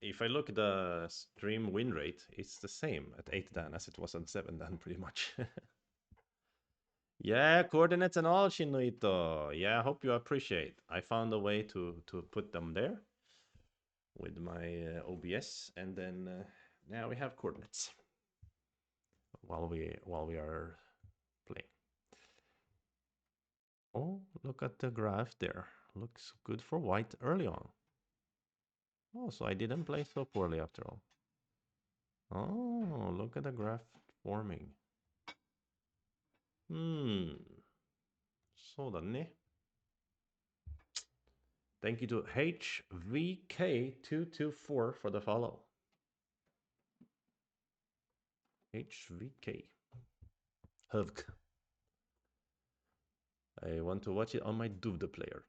if I look at the stream win rate, it's the same at 8 Dan as it was at 7 Dan, pretty much. Yeah, coordinates and all, Shinuito. Yeah, I hope you appreciate. I found a way to put them there with my OBS, and then now we have coordinates while we are playing. Oh, look at the graph there. Looks good for white early on. Oh, so I didn't play so poorly after all. Oh, look at the graph forming. そうだね。Thank you to HVK224 for the follow. HVK. Huvk. I want to watch it on my Duvda player.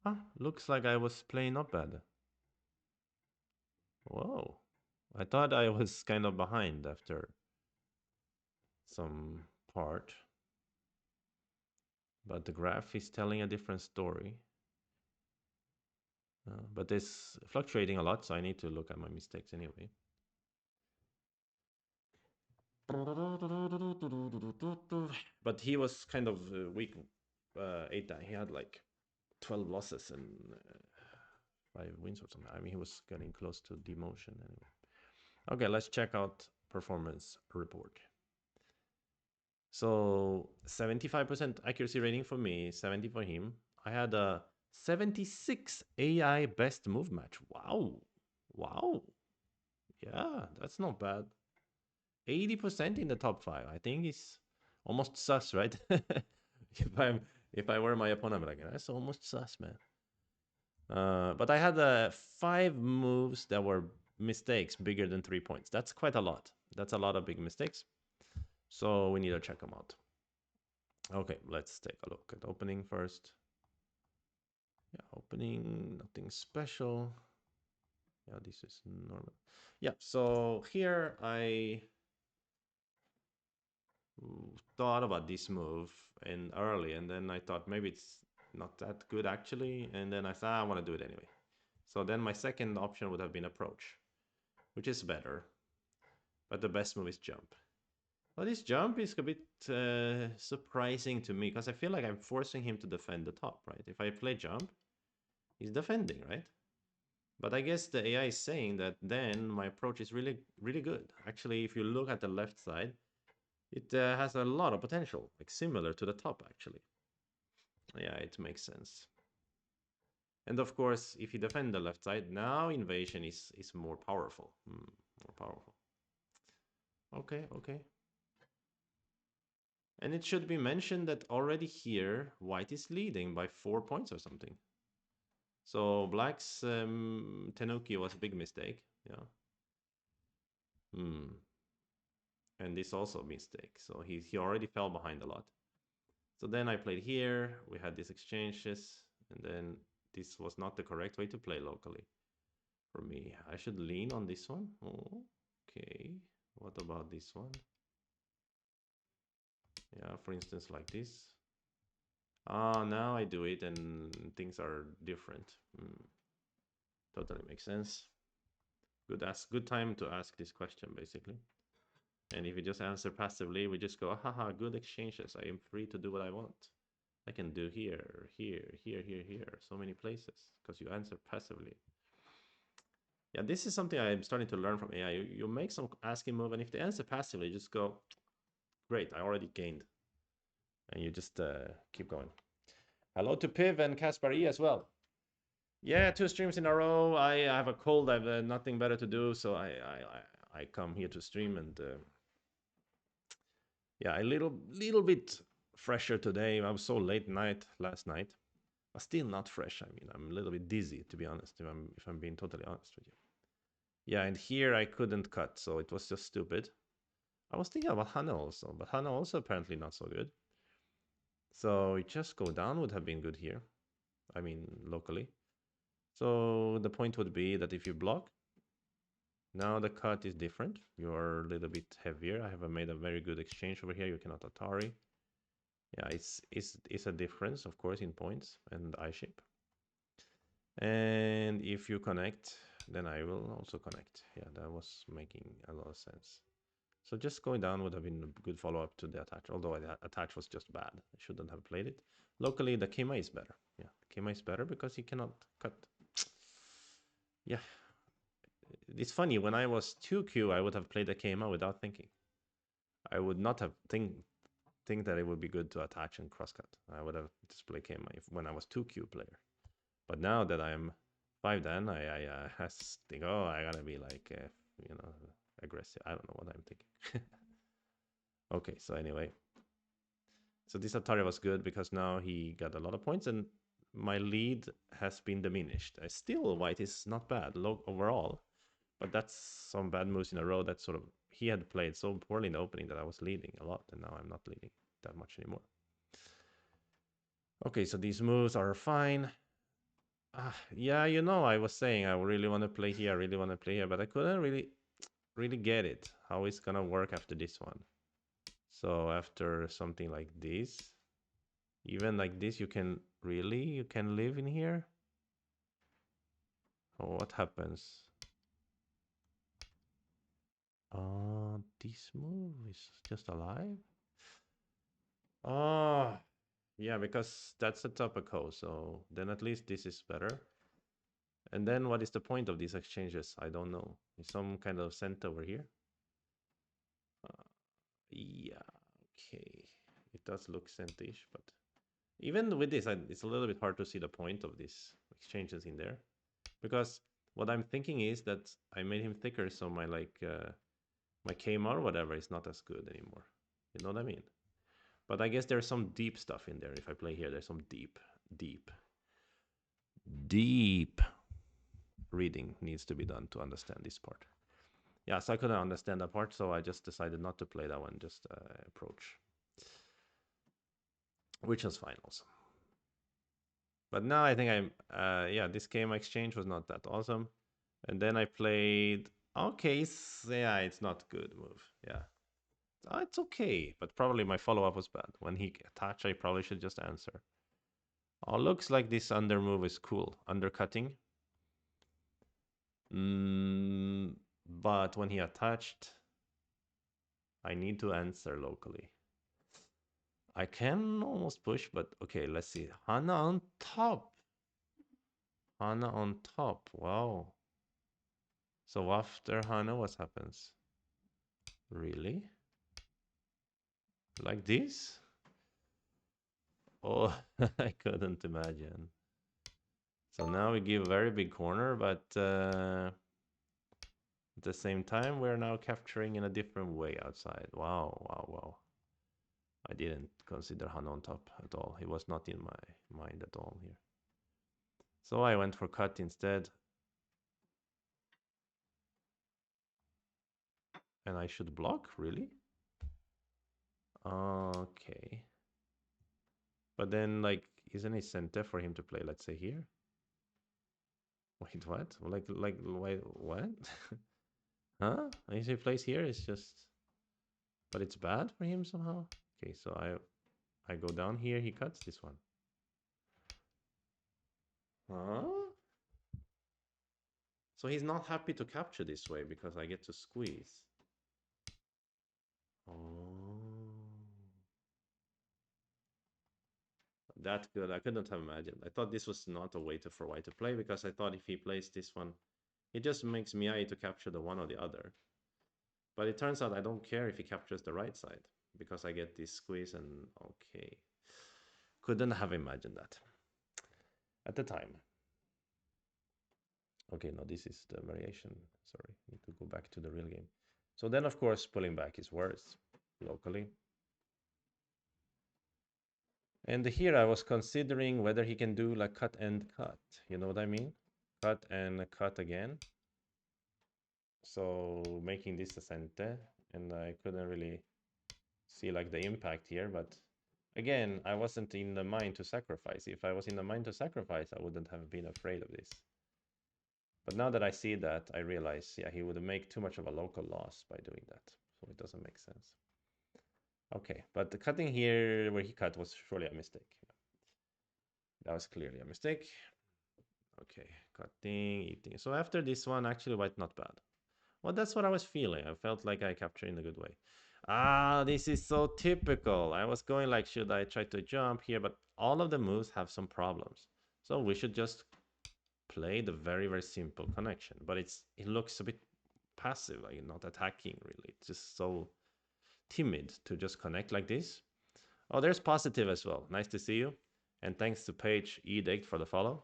Ah, looks like I was playing not bad. Whoa. I thought I was kind of behind after some part. But the graph is telling a different story. But it's fluctuating a lot, so I need to look at my mistakes anyway. But he was kind of weak. 8 he had like 12 losses and 5 wins or something. I mean, he was getting close to demotion anyway. Okay, let's check out performance report. So 75% accuracy rating for me, 70 for him. I had a 76 AI best move match. Wow. Yeah, that's not bad. 80% in the top 5. I think it's almost sus, right? if I were my opponent, I'd be like, that's almost sus, man. But I had 5 moves that were mistakes bigger than 3 points. That's quite a lot. That's a lot of big mistakes. So we need to check them out. Okay, let's take a look at opening first. Yeah, opening, nothing special. Yeah, this is normal. Yeah, so here I thought about this move early, and then I thought maybe it's not that good actually, and then I thought I want to do it anyway. So then my second option would have been approach, which is better, but the best move is jump. Well, this jump is a bit surprising to me because I feel like I'm forcing him to defend the top, right? If I play jump, he's defending, right? But I guess the AI is saying that then my approach is really, really good. Actually, if you look at the left side, it has a lot of potential, like similar to the top, actually. Yeah, it makes sense. And of course, if you defend the left side, now invasion is more powerful. More powerful. Okay, okay. And it should be mentioned that already here, white is leading by 4 points or something. So black's Tenuki was a big mistake. Yeah. Hmm. And this also a mistake. So he already fell behind a lot. So then I played here. We had these exchanges. And then this was not the correct way to play locally for me. I should lean on this one. Oh, okay. What about this one? Yeah, for instance, like this. Ah, now I do it and things are different. Totally makes sense. Good time to ask this question, basically. And if you just answer passively, we just go, haha, good exchanges. I am free to do what I want. I can do here, here, here, here, here, so many places because you answer passively. Yeah, this is something I'm starting to learn from AI. You make some asking move, and if they answer passively, just go, great, I already gained. And you just keep going. Hello to Piv and Kaspar E as well. Yeah, 2 streams in a row. I have a cold. I have nothing better to do, so I come here to stream and yeah, a little bit fresher today. I was so late night last night, but still not fresh. I mean, I'm a little bit dizzy to be honest. If I'm being totally honest with you. Yeah, and here I couldn't cut, so it was just stupid. I was thinking about Hana also, but Hana also apparently not so good. So just go down would have been good here. I mean, locally. So the point would be that if you block, now the cut is different. You're a little bit heavier. I have made a very good exchange over here. You cannot Atari. Yeah, it's a difference, of course, in points and eye shape. And if you connect, then I will also connect. Yeah, that was making a lot of sense. So just going down would have been a good follow-up to the attach, although the attach was just bad. I shouldn't have played it. Locally, the Kema is better. Yeah, Kema is better because he cannot cut. Yeah. It's funny, when I was 2Q, I would have played the Kema without thinking. I would not have think that it would be good to attach and crosscut. I would have just played Kema when I was 2Q player. But now that I'm 5 Dan, I think, oh, I gotta be like, aggressive. I don't know what I'm thinking. Okay, so anyway. So this Atari was good because now he got a lot of points and my lead has been diminished. Still, white is not bad overall, but that's some bad moves in a row that sort of, he had played so poorly in the opening that I was leading a lot and now I'm not leading that much anymore. Okay, so these moves are fine. Yeah, I was saying I really want to play here, I really want to play here, but I couldn't really get it, how it's gonna work after this one. So after something like this, even like this, you can live in here? Oh, what happens? This move is just alive? Oh, yeah, because that's a topico, so then at least this is better. And then what is the point of these exchanges? I don't know. Is some kind of cent over here? Yeah, okay. It does look centish, but even with this, it's a little bit hard to see the point of these exchanges in there. Because what I'm thinking is that I made him thicker, so my my KMR or whatever is not as good anymore. You know what I mean? But I guess there's some deep stuff in there. If I play here, there's some deep reading needs to be done to understand this part. Yeah, so I couldn't understand that part, so I just decided not to play that one, just approach. Which was fine also. But now I think yeah, this KMR exchange was not that awesome. And then I played, okay, yeah, it's not good move. Yeah. It's okay, but probably my follow-up was bad. When he attached, I probably should just answer. Oh, looks like this under move is cool. Undercutting. But when he attached, I need to answer locally. I can almost push, but okay, let's see. Hana on top. Hana on top. Wow. So after Hana, what happens? Really? Like this? Oh, I couldn't imagine. So now we give a very big corner, but at the same time, we're now capturing in a different way outside. Wow, wow, wow. I didn't consider Han on top at all. He was not in my mind at all here. So I went for cut instead. And I should block, really? Okay. But then, like, isn't it center for him to play, let's say, here? Wait, what? Wait, what? Huh? If he plays here, it's just... But it's bad for him somehow? Okay, so I go down here, he cuts this one. Huh? So he's not happy to capture this way because I get to squeeze. Oh. That good. I couldn't have imagined. I thought this was not a way for white to play because I thought if he plays this one, it just makes Miai to capture the one or the other. But it turns out I don't care if he captures the right side because I get this squeeze and okay. Couldn't have imagined that at the time. Okay, no, this is the variation. Sorry, need to go back to the real game. So then, of course, pulling back is worse locally. And here I was considering whether he can do like cut and cut. You know what I mean? Cut and cut again. So making this a cente, and I couldn't really see like the impact here, but again, I wasn't in the mind to sacrifice. If I was in the mind to sacrifice, I wouldn't have been afraid of this. But now that I see that, I realize, yeah, he would make too much of a local loss by doing that. So it doesn't make sense. Okay, but the cutting here where he cut was surely a mistake. That was clearly a mistake. Okay, cutting, eating. So after this one, actually white not bad. Well, that's what I was feeling. I felt like I captured in a good way. Ah, this is so typical. I was going like, should I try to jump here? But all of the moves have some problems. So we should just play the very, very simple connection. But it looks a bit passive, like not attacking really. It's just so timid to just connect like this. Oh, there's positive as well. Nice to see you. And thanks to Paige Edict for the follow.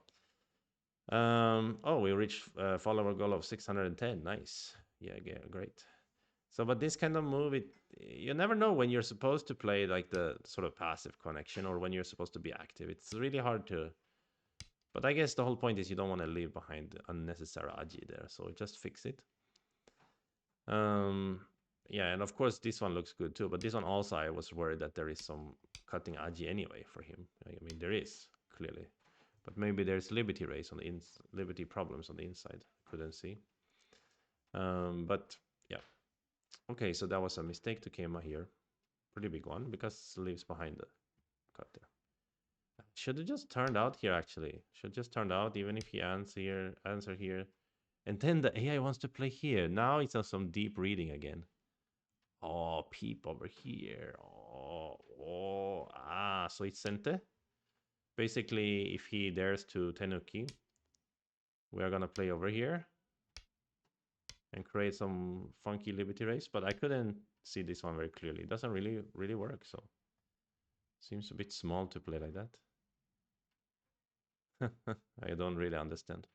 Oh, we reached follower goal of 610. Nice. Yeah, great. So, but this kind of move, you never know when you're supposed to play like the sort of passive connection or when you're supposed to be active. It's really hard to. But I guess the whole point is you don't want to leave behind unnecessary aji there, so just fix it. Yeah, and of course this one looks good too, but this one also I was worried that there is some cutting aji anyway for him. I mean, there is clearly. But maybe there's liberty race on the liberty problems on the inside. Couldn't see. But yeah. Okay, so that was a mistake to Kema here. Pretty big one because leaves behind the cut there. Should have just turned out here actually. Should just turned out even if he answer here. And then the AI wants to play here. Now it's on some deep reading again. Oh, peep over here. So it's Sente. Basically, if he dares to Tenuki, we are gonna play over here and create some funky liberty race. But I couldn't see this one very clearly. It doesn't really work. So seems a bit small to play like that. I don't really understand.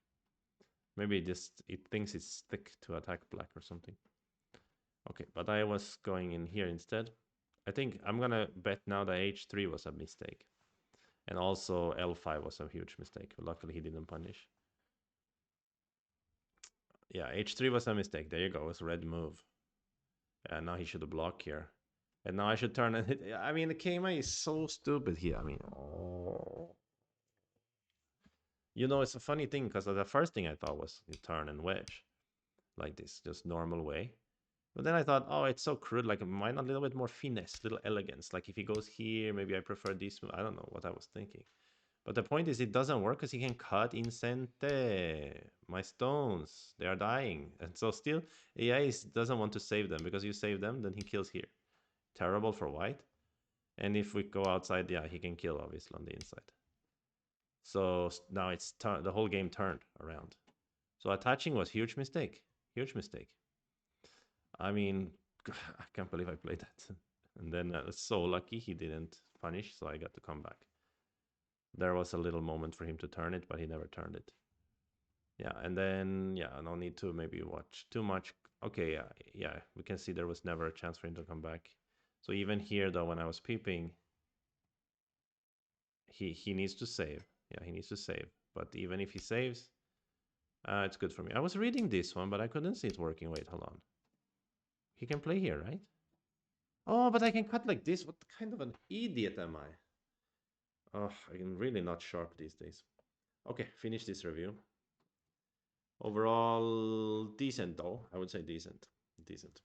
Maybe it thinks it's thick to attack black or something. Okay, but I was going in here instead. I think I'm gonna bet now that h3 was a mistake. And also L5 was a huge mistake. Luckily he didn't punish. Yeah, h3 was a mistake. There you go. It's a red move. And now he should block here. And now I should turn and hit. I mean, the Keima is so stupid here. I mean, oh. You know, it's a funny thing because the first thing I thought was you turn and wedge. Like this, just normal way. But then I thought, oh, it's so crude. Like, why not a little bit more finesse, little elegance? Like, if he goes here, maybe I prefer this. I don't know what I was thinking. But the point is, it doesn't work because he can cut in Sente. My stones, they are dying. And so still, AI doesn't want to save them because you save them, then he kills here. Terrible for white. And if we go outside, yeah, he can kill, obviously, on the inside. So now it's the whole game turned around. So attaching was huge mistake. Huge mistake. I mean, I can't believe I played that. And then so lucky he didn't punish, so I got to come back. There was a little moment for him to turn it, but he never turned it. Yeah, and then, yeah, no need to maybe watch too much. Okay, yeah, we can see there was never a chance for him to come back. So even here, though, when I was peeping, he needs to save. Yeah, he needs to save. But even if he saves, it's good for me. I was reading this one, but I couldn't see it working. Wait, hold on. He can play here, right? Oh, but I can cut like this. What kind of an idiot am I? Oh, I'm really not sharp these days. Okay, finish this review. Overall, decent though. I would say decent. Decent.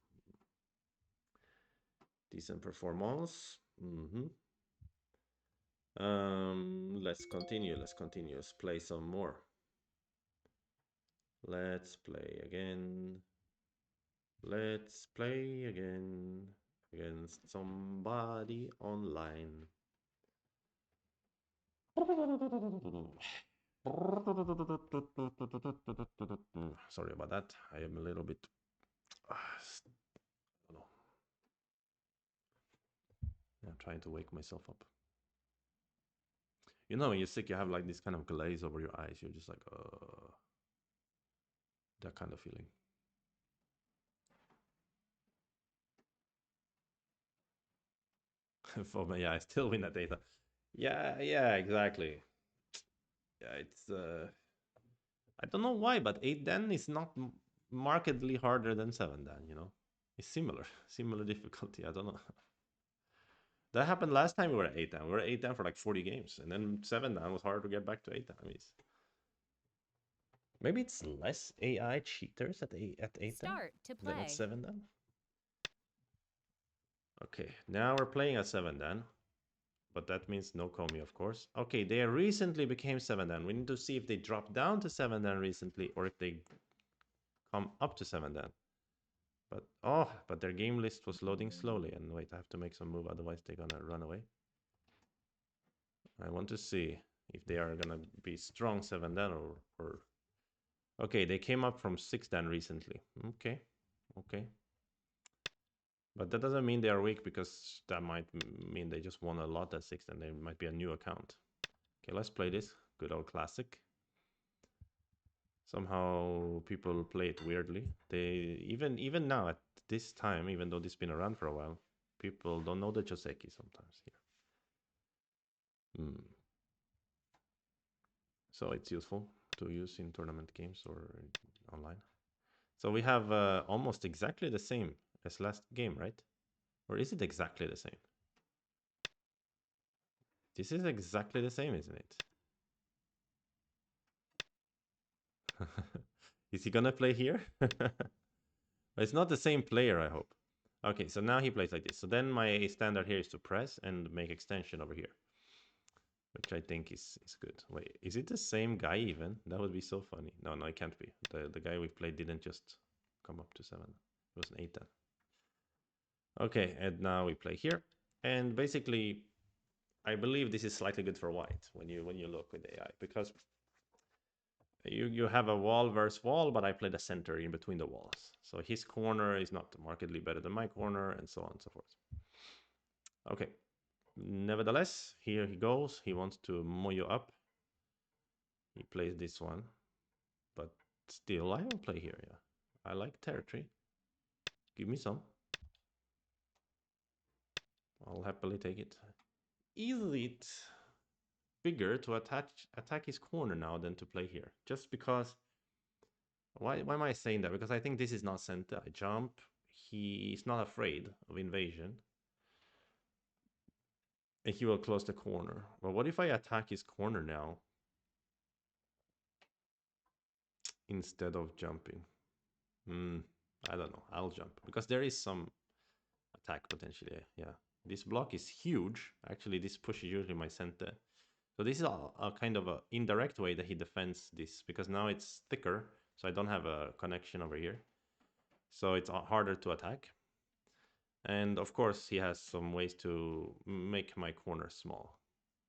Decent performance. Let's continue. Let's continue. Let's play some more. Let's play again. Let's play again against somebody online. Sorry about that. I am a little bit. I don't know. I'm trying to wake myself up. You know, when you're sick, you have like this kind of glaze over your eyes. You're just like, that kind of feeling. For me, yeah, I still win that data. Yeah, exactly. Yeah, it's I don't know why, but 8 Dan is not markedly harder than 7 Dan, you know? It's similar difficulty. I don't know. That happened last time we were at 8 Dan. We were at 8 Dan for like 40 games, and then 7 Dan was hard to get back to 8 Dan. I mean, maybe it's less AI cheaters at 8 Dan Start to than at play. 7 Dan. Okay, now we're playing at 7 Dan. But that means no Komi, of course. Okay, they recently became 7 Dan. We need to see if they dropped down to 7 Dan recently or if they come up to 7 Dan. But their game list was loading slowly. And wait, I have to make some move, otherwise they're gonna run away. I want to see if they are gonna be strong 7 Dan or... Okay, they came up from 6 Dan recently. Okay. But that doesn't mean they are weak, because that might mean they just won a lot at 6 and they might be a new account. Okay, let's play this. Good old classic. Somehow people play it weirdly. They even now at this time, even though this has been around for a while, people don't know the Joseki sometimes here. So it's useful to use in tournament games or online. So we have almost exactly the same as last game, right? Or is it exactly the same? This is exactly the same, isn't it? Is he gonna play here? It's not the same player, I hope. Okay, so now he plays like this. So then my standard here is to press and make extension over here, which I think is good. Wait, is it the same guy even? That would be so funny. No, it can't be. The guy we played didn't just come up to 7. It was an 8 then. Okay, and now we play here. And basically, I believe this is slightly good for white when you look with AI, because you have a wall versus wall, but I play the center in between the walls. So his corner is not markedly better than my corner, and so on and so forth. Okay. Nevertheless, here he goes. He wants to moyo up. He plays this one. But still, I will play here, yeah. I like territory. Give me some. I'll happily take it. Is it bigger to attack his corner now than to play here? Just because... Why am I saying that? Because I think this is not center. I jump. He's not afraid of invasion. And he will close the corner. But what if I attack his corner now instead of jumping? I don't know. I'll jump because there is some attack potentially. Yeah. This block is huge. Actually, this pushes usually my center. So this is a kind of a indirect way that he defends this, because now it's thicker, so I don't have a connection over here. So it's harder to attack. And of course, he has some ways to make my corner small.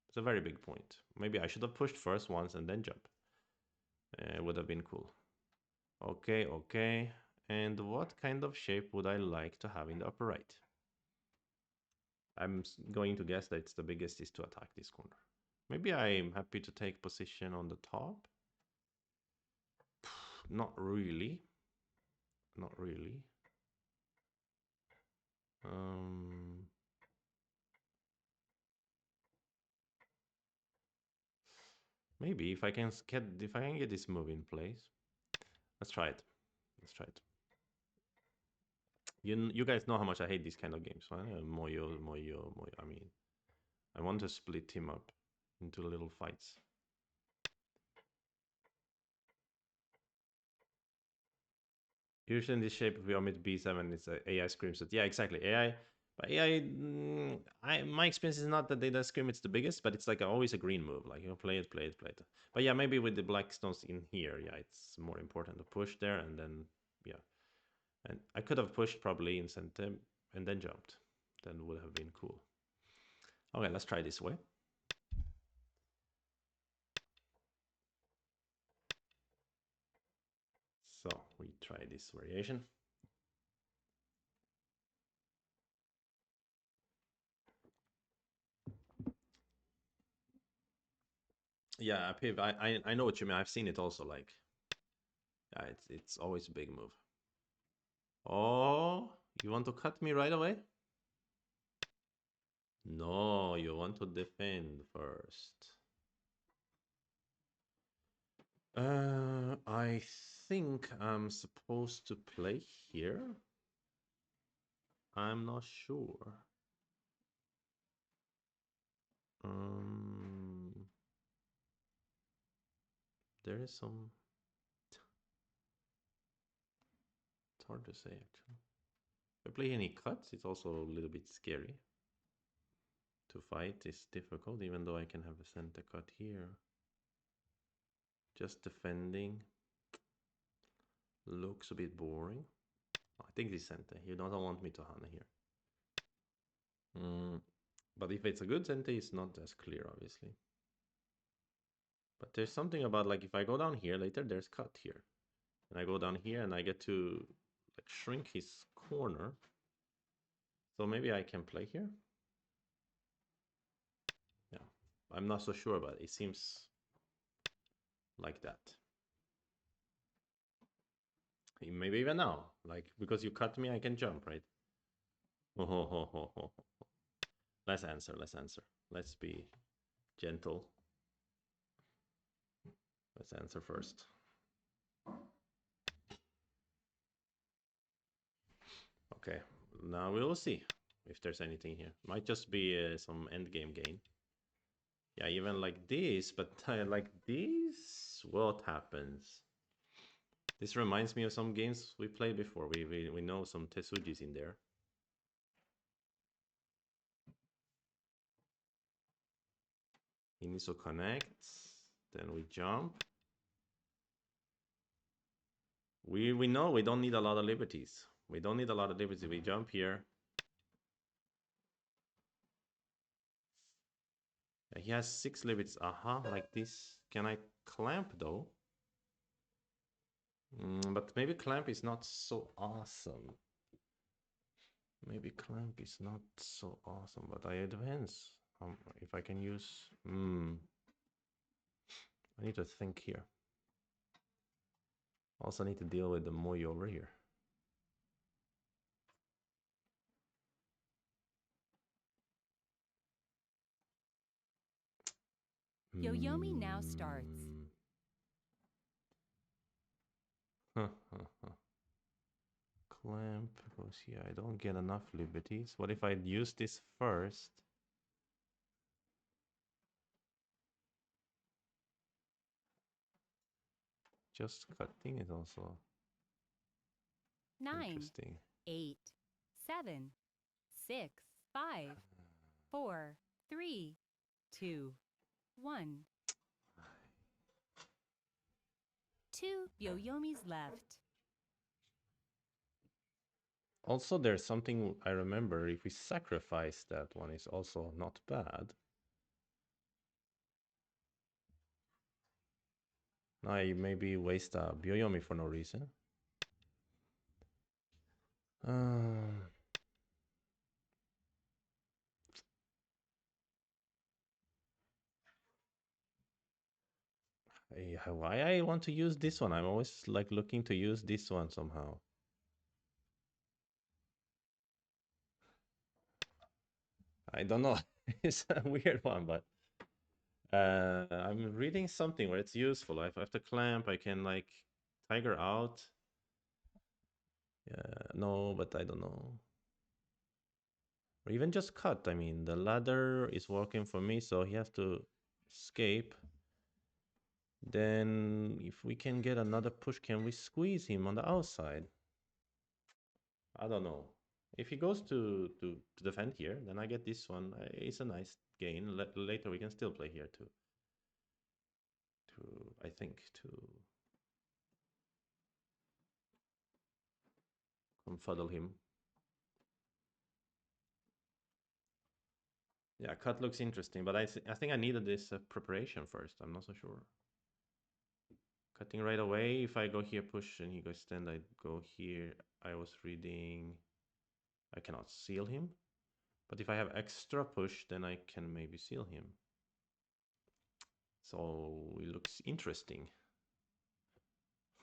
It's a very big point. Maybe I should have pushed first once and then jump. It would have been cool. Okay, okay. And what kind of shape would I like to have in the upper right? I'm going to guess that it's the biggest is to attack this corner. Maybe I'm happy to take position on the top. Not really. Not really. Maybe if I can get this move in place. Let's try it. Let's try it. You guys know how much I hate these kind of games, right? Moyo, Moyo, Moyo. I mean, I want to split him up into little fights. Usually in this shape, if we omit B7, it's a AI screams it. Yeah, exactly. AI, but AI, my experience is not that they does scream it's the biggest, but it's like always a green move. Like, you know, play it, play it, play it. But yeah, maybe with the black stones in here, yeah, it's more important to push there and then, yeah. And I could have pushed probably in center and then jumped. Then would have been cool. Okay, let's try this way. So we try this variation. Yeah, Piv, I know what you mean. I've seen it also. Like, yeah, it's always a big move. Oh, you want to cut me right away? No, you want to defend first. I think I'm supposed to play here. I'm not sure. There is some. It's hard to say actually. If I play any cuts, it's also a little bit scary. To fight is difficult, even though I can have a center cut here. Just defending looks a bit boring. I think this center. You don't want me to Hana here. But if it's a good center, it's not as clear, obviously. But there's something about, like, if I go down here later, there's cut here. And I go down here and I get to like shrink his corner. So maybe I can play here. Yeah, I'm not so sure, but it seems like that. Maybe even now, like, because you cut me, I can jump, right? Oh, ho, ho, ho, ho. Let's answer. Let's answer. Let's be gentle. Let's answer first. Okay, now we will see if there's anything here. Might just be some endgame gain. Yeah, even like this, but like this, what happens? This reminds me of some games we played before. We know some Tesujis in there. He needs to connect. Then we jump. We know we don't need a lot of liberties. We don't need a lot of liberties. We jump here. He has 6 liberties. Aha, like this. Can I clamp though? But maybe clamp is not so awesome. Maybe clamp is not so awesome, but I advance. If I can use... I need to think here. Also need to deal with the Moi over here. Yoyomi now starts. Clamp goes here. I don't get enough liberties. What if I use this first? Just cutting is also 9, interesting. 8, 7, 6, 5, 4, 3, 2, 1. 2 Yoyomis left. Also, there's something I remember. If we sacrifice that one, is also not bad. I maybe waste a Byoyomi for no reason. Um, why I want to use this one? I'm always like looking to use this one somehow. I don't know. It's a weird one, but I'm reading something where it's useful. If I have to clamp, I can like tiger out. Yeah, no, but I don't know. Or even just cut. I mean, the ladder is working for me, so he has to escape. Then if we can get another push, can we squeeze him on the outside? I don't know. If he goes to defend here, then I get this one. It's a nice gain. Later we can still play here too. I think to confuddle him. Yeah, cut looks interesting, but I think I needed this preparation first. I'm not so sure. Cutting right away. If I go here, push, and he goes stand, I go here. I was reading. I cannot seal him. But if I have extra push, then I can maybe seal him. So it looks interesting.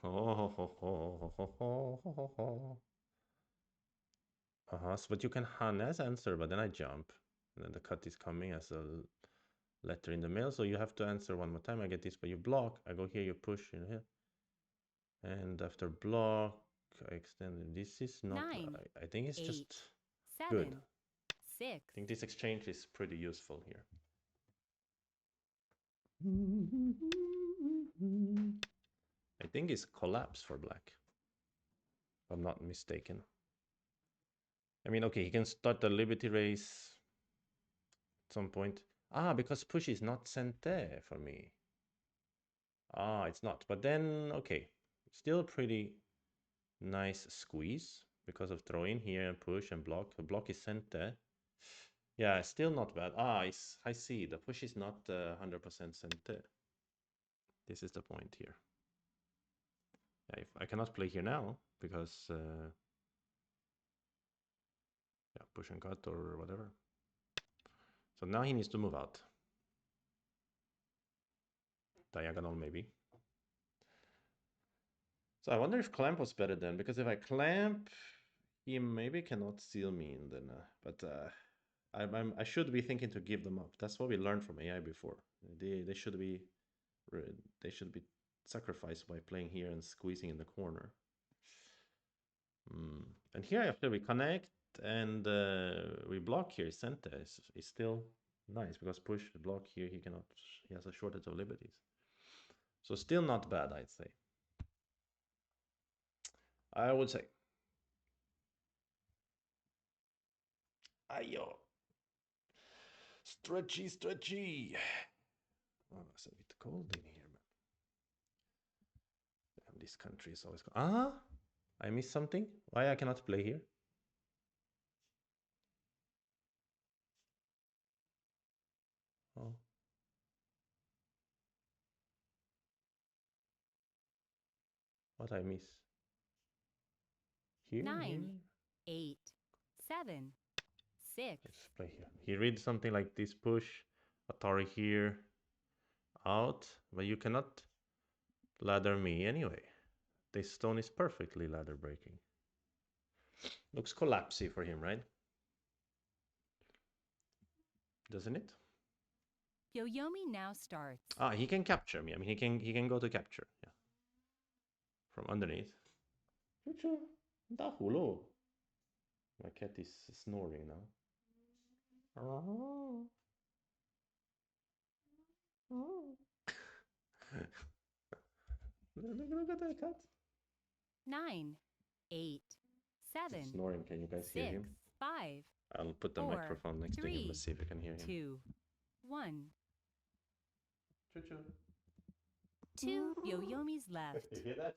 So, but you can harness answer, but then I jump. And then the cut is coming as a letter in the mail. So you have to answer one more time. I get this, but you block. I go here, you push in here. And after block, I extend it. This is not, 9, I think it's 8, just 7, good. 6. I think this exchange is pretty useful here. I think it's collapse for black, if I'm not mistaken. I mean, okay, he can start the Liberty race at some point. Because push is not sent there for me. It's not. But then, okay, still pretty nice squeeze because of throw in here and push and block. The block is sent there. Yeah, still not bad. I see. The push is not 100% sent there. This is the point here. Yeah, if I cannot play here now because yeah, push and cut or whatever. So now he needs to move out. Diagonal maybe. So I wonder if clamp was better then, because if I clamp, he maybe cannot seal me in then. I should be thinking to give them up. That's what we learned from AI before. They should be sacrificed by playing here and squeezing in the corner. And here after we connect and we block here, center is still nice because push block here he cannot. He has a shortage of liberties. So still not bad, I'd say. I would say. Ayo. Stretchy. Oh, it's a bit cold in here, man. Damn, this country is always cold. I missed something. Why I cannot play here? Oh. What I miss? Here? 9, Here? 8, 7, 6. Let's play here. He reads something like this push. Atari here. Out. But you cannot ladder me anyway. This stone is perfectly ladder breaking. Looks collapsy for him, right? Doesn't it? Yoyomi now starts. He can capture me. I mean, he can go to capture. Yeah. From underneath. My cat is snoring now. Look at that cat. 9, 8, 7, Snoring. Can you guys hear 6, him? 5, I'll put the 4, microphone next to him. 3, Let's see if we can hear him. 2, 1. Choo-choo. 2 Yoyomis left. You hear that?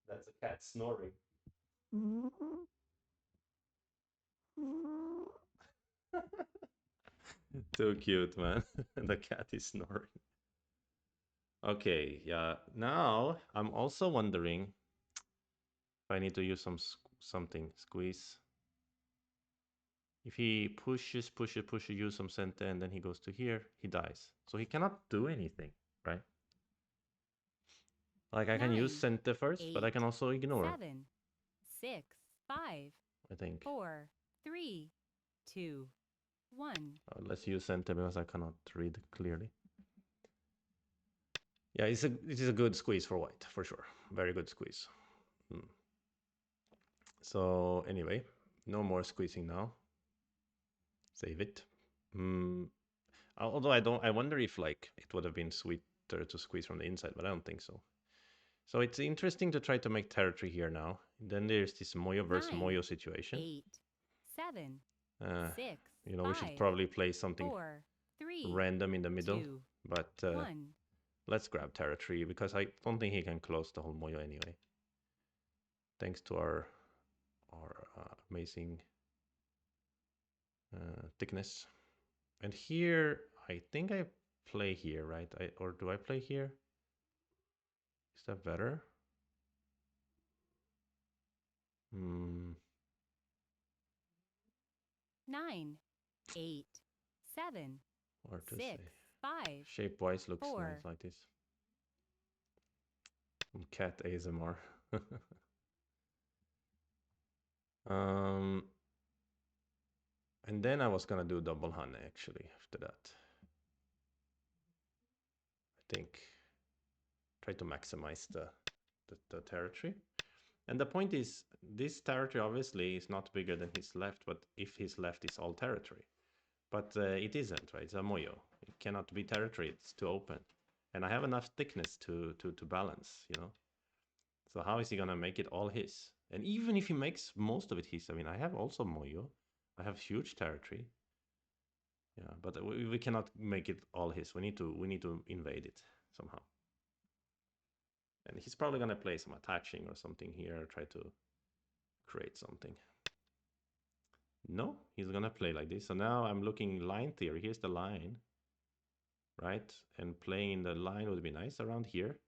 That's a cat snoring. Too cute, man. The cat is snoring. Okay, yeah. Now I'm also wondering if I need to use something squeeze. If he pushes, use some center, and then he goes to here, he dies. So he cannot do anything, right? Like I can use 9, center first, but I 8, can also ignore. 7, 6, 5, I think. 4, 3, 2, 1. Let's use center because I cannot read clearly. Yeah, it is a good squeeze for white, for sure. Very good squeeze. So anyway, no more squeezing now. Save it. Although I wonder if like it would have been sweeter to squeeze from the inside, but I don't think so. So it's interesting to try to make territory here now. Then there's this Moyo versus 9, Moyo situation. 8, 7, 6, you know, 5, we should probably play something 4, 3, random in the middle. 2, but 1. Let's grab territory because I don't think he can close the whole Moyo anyway. Thanks to our amazing thickness. And here, I think I play here, right? Or do I play here? Is that better? 9, 8, 7, Or to 6, say 5, shape-wise looks 4. nice like this. Cat ASMR. And then I was gonna do double honey actually after that. I think try to maximize the territory. And the point is, this territory obviously is not bigger than his left, but if his left is all territory. But it isn't, right? It's a Moyo. It cannot be territory, it's too open. And I have enough thickness to balance, you know? So how is he gonna make it all his? And even if he makes most of it his, I mean, I have also Moyo. I have huge territory. Yeah, but we cannot make it all his. We need to invade it somehow. And he's probably gonna play some attaching or something here, try to create something. No, he's gonna play like this. So now I'm looking line theory. Here's the line, right? And playing in the line would be nice around here.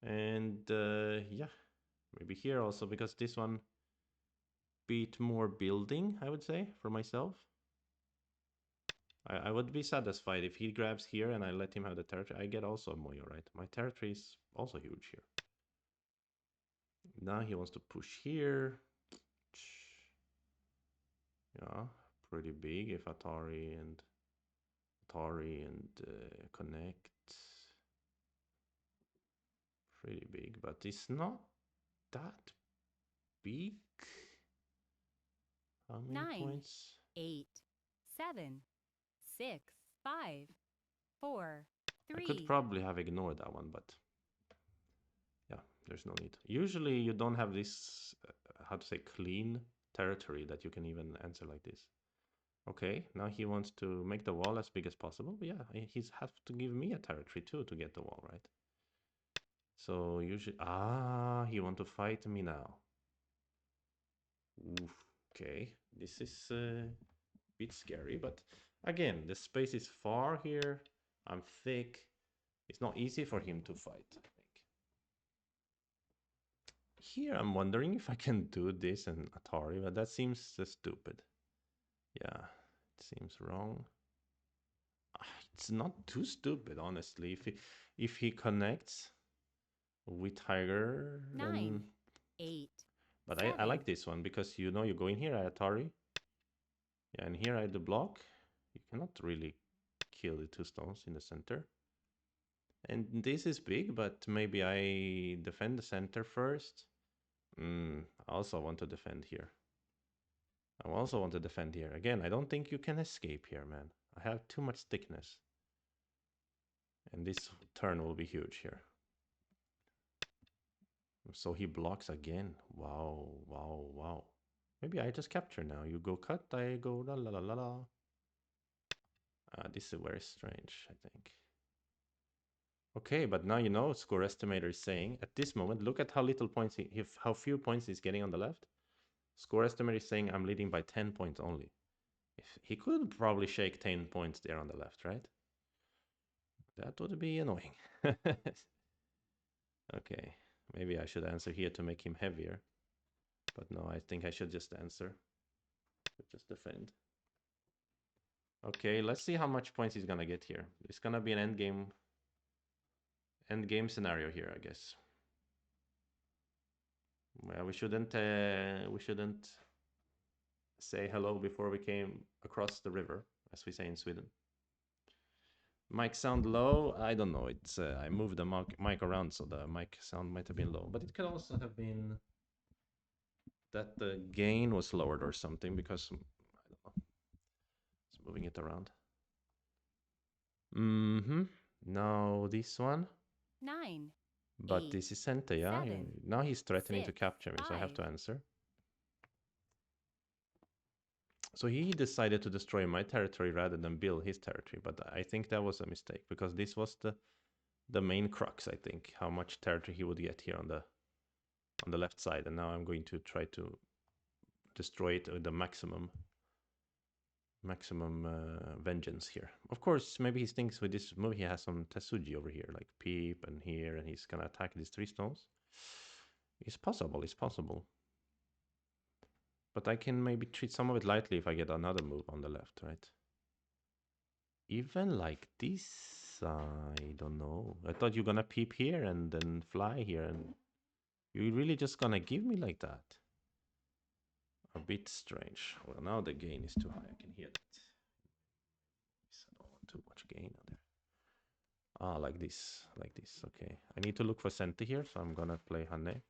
And yeah, maybe here also, because this one beat more building, I would say, for myself. I would be satisfied if he grabs here and I let him have the territory. I get also a Moyo, right? My territory is also huge here. Now he wants to push here. Yeah, pretty big if Atari and connect. Pretty big, but it's not that big. How many 9, points? 8, 7, 6, 5, 4, I could 3. probably have ignored that one, but yeah, there's no need. Usually you don't have this, how to say, clean territory that you can even answer like this. Okay, now he wants to make the wall as big as possible. But yeah, he's have to give me a territory too to get the wall, right? So usually, he want to fight me now. Oof, okay, this is a bit scary, but again, the space is far here. I'm thick. It's not easy for him to fight, I think. Here, I'm wondering if I can do this in Atari, but that seems stupid. Yeah, it seems wrong. It's not too stupid, honestly. If he connects with Tiger, 9, then... 8. But 7. I like this one because you know you go in here at Atari. Yeah, and here I the block. You cannot really kill the two stones in the center. And this is big, but maybe I defend the center first. I also want to defend here. I also want to defend here. Again, I don't think you can escape here, man. I have too much thickness. And this turn will be huge here. So he blocks again. Wow, wow, wow. Maybe I just capture now. You go cut, I go la la la la la. This is very strange, I think. Okay, but now you know score estimator is saying at this moment, look at how little points how few points he's getting on the left. Score estimator is saying I'm leading by 10 points only. If he could probably shake 10 points there on the left, right? That would be annoying. Okay, maybe I should answer here to make him heavier. But no, I think I should just answer. Just defend. Okay, let's see how much points he's gonna get here. It's gonna be an end game scenario here, I guess. Well, we shouldn't say hello before we came across the river, as we say in Sweden. Mic sound low? I don't know. It's I moved the mic around, so the mic sound might have been low. But it could also have been that the gain was lowered or something, because I don't know. It's moving it around. Now this one. 9. But 8, this is Sente, yeah? 7, Now he's threatening to 6, capture me, so I have 5. to answer. So he decided to destroy my territory rather than build his territory, but I think that was a mistake, because this was the main crux, I think, how much territory he would get here on the left side, and now I'm going to try to destroy it with the maximum vengeance here. Of course, maybe he thinks with this move he has some Tetsuji over here, like Peep and here, and he's gonna attack these 3 stones. It's possible, it's possible. But I can maybe treat some of it lightly if I get another move on the left, right? Even like this, I don't know. I thought you're gonna peep here and then fly here, and you're really just gonna give me like that. A bit strange. Well, now the gain is too high. I can hear that. I don't want too much gain on there. Ah, like this. Okay. I need to look for Sente here, so I'm gonna play Hane.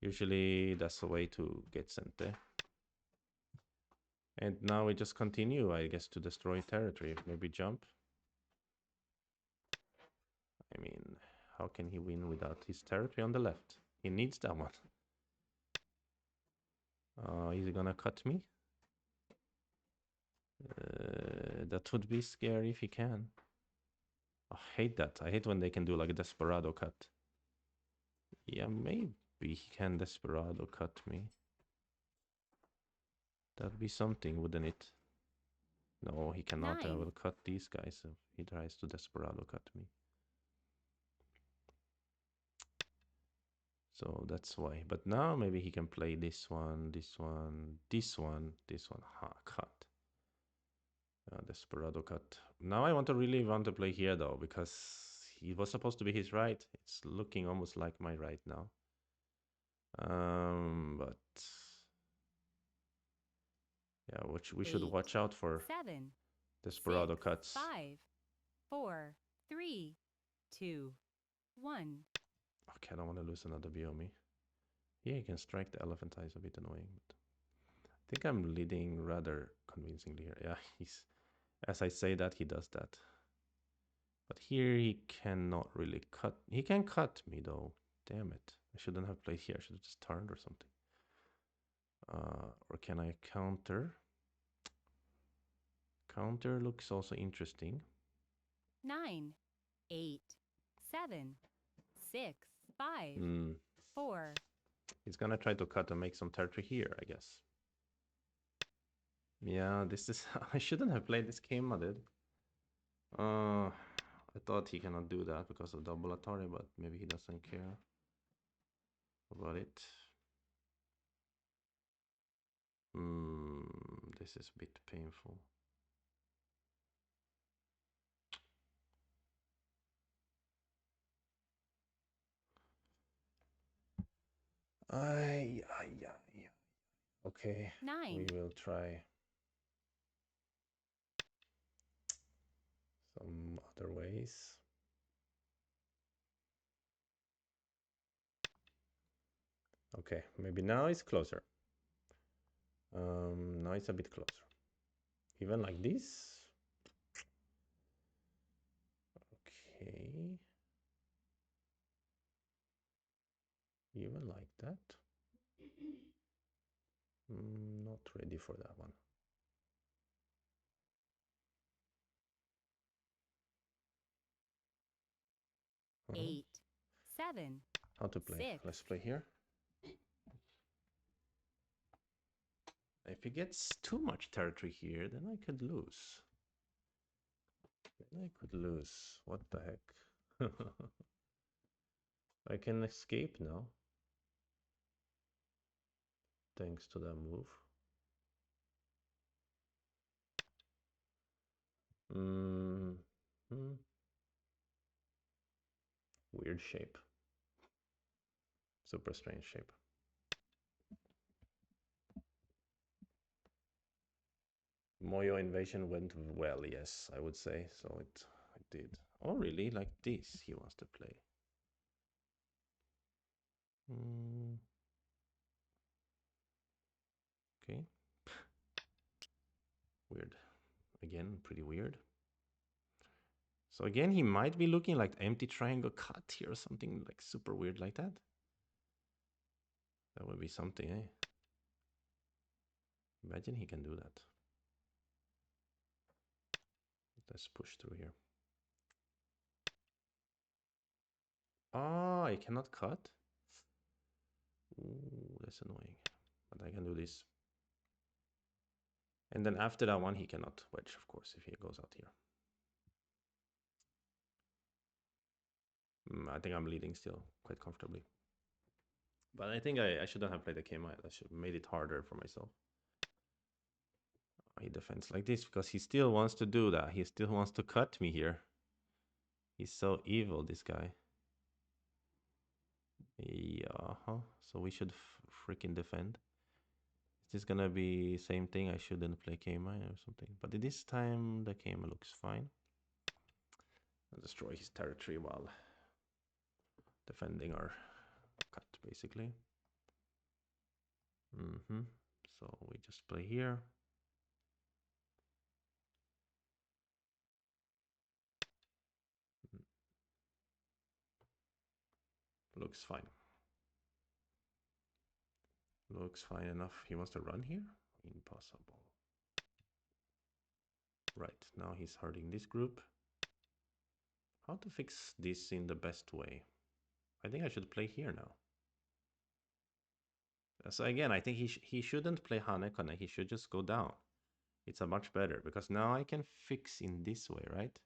Usually that's the way to get Sente. And now we just continue, I guess, to destroy territory. Maybe jump. I mean, how can he win without his territory on the left? He needs that one. Is he gonna cut me? That would be scary if he can. I hate that. I hate when they can do like a desperado cut. Yeah, maybe he can desperado cut me. That'd be something, wouldn't it? No, he cannot. 9. I will cut these guys if he tries to desperado cut me. So that's why. But now maybe he can play this one, this one, this one, this one. Ha, cut. Desperado cut. Now I really want to play here though, because he was supposed to be his right. It's looking almost like my right now. But yeah, we should 8, watch out for 7, desperado 6, cuts. 5, 4, 3, 2, 1. Okay, I don't want to lose another Biomi. Yeah, he can strike the elephant eye, is a bit annoying. But I think I'm leading rather convincingly here. Yeah, he's, as I say that, he does that. But here he cannot really cut. He can cut me though. Damn it. I shouldn't have played here. I should have just turned or something. Or can I counter? Counter looks also interesting. 9, 8, 7, 6, 5, 4. He's gonna try to cut and make some territory here, I guess. Yeah, this is... I shouldn't have played this game, I did. I thought he cannot do that because of double Atari, but maybe he doesn't care about it. This is a bit painful. Okay, 9. we will try some other ways. Okay, maybe now it's closer. Now it's a bit closer. Even like this. Okay. Even like that. Not ready for that one. 8, 7, How to play? 6. Let's play here. If he gets too much territory here, then I could lose. What the heck? I can escape now. Thanks to that move. Weird shape. Super strange shape. Moyo invasion went well, yes, I would say. So it did. Oh, really? Like this he wants to play. Okay. Weird. Again, pretty weird. So again, he might be looking like empty triangle cut here or something like super weird like that. That would be something, eh? Imagine he can do that. Let's push through here. Ah, I cannot cut. Ooh, that's annoying. But I can do this. And then after that one, he cannot wedge, of course, if he goes out here. I think I'm leading still quite comfortably. But I think I shouldn't have played the Kema. I should have made it harder for myself. He defends like this because he still wants to do that. He still wants to cut me here. He's so evil, this guy. Yeah, so we should freaking defend. Is this gonna be same thing? I shouldn't play Kema or something. But this time the Kema looks fine. I'll destroy his territory while defending our cut, basically. So we just play here. Looks fine. Looks fine enough. He wants to run here? Impossible. Right, now he's hurting this group. How to fix this in the best way? I think I should play here now. So again, I think he shouldn't play Hanekone. He should just go down. It's a much better because now I can fix in this way, right?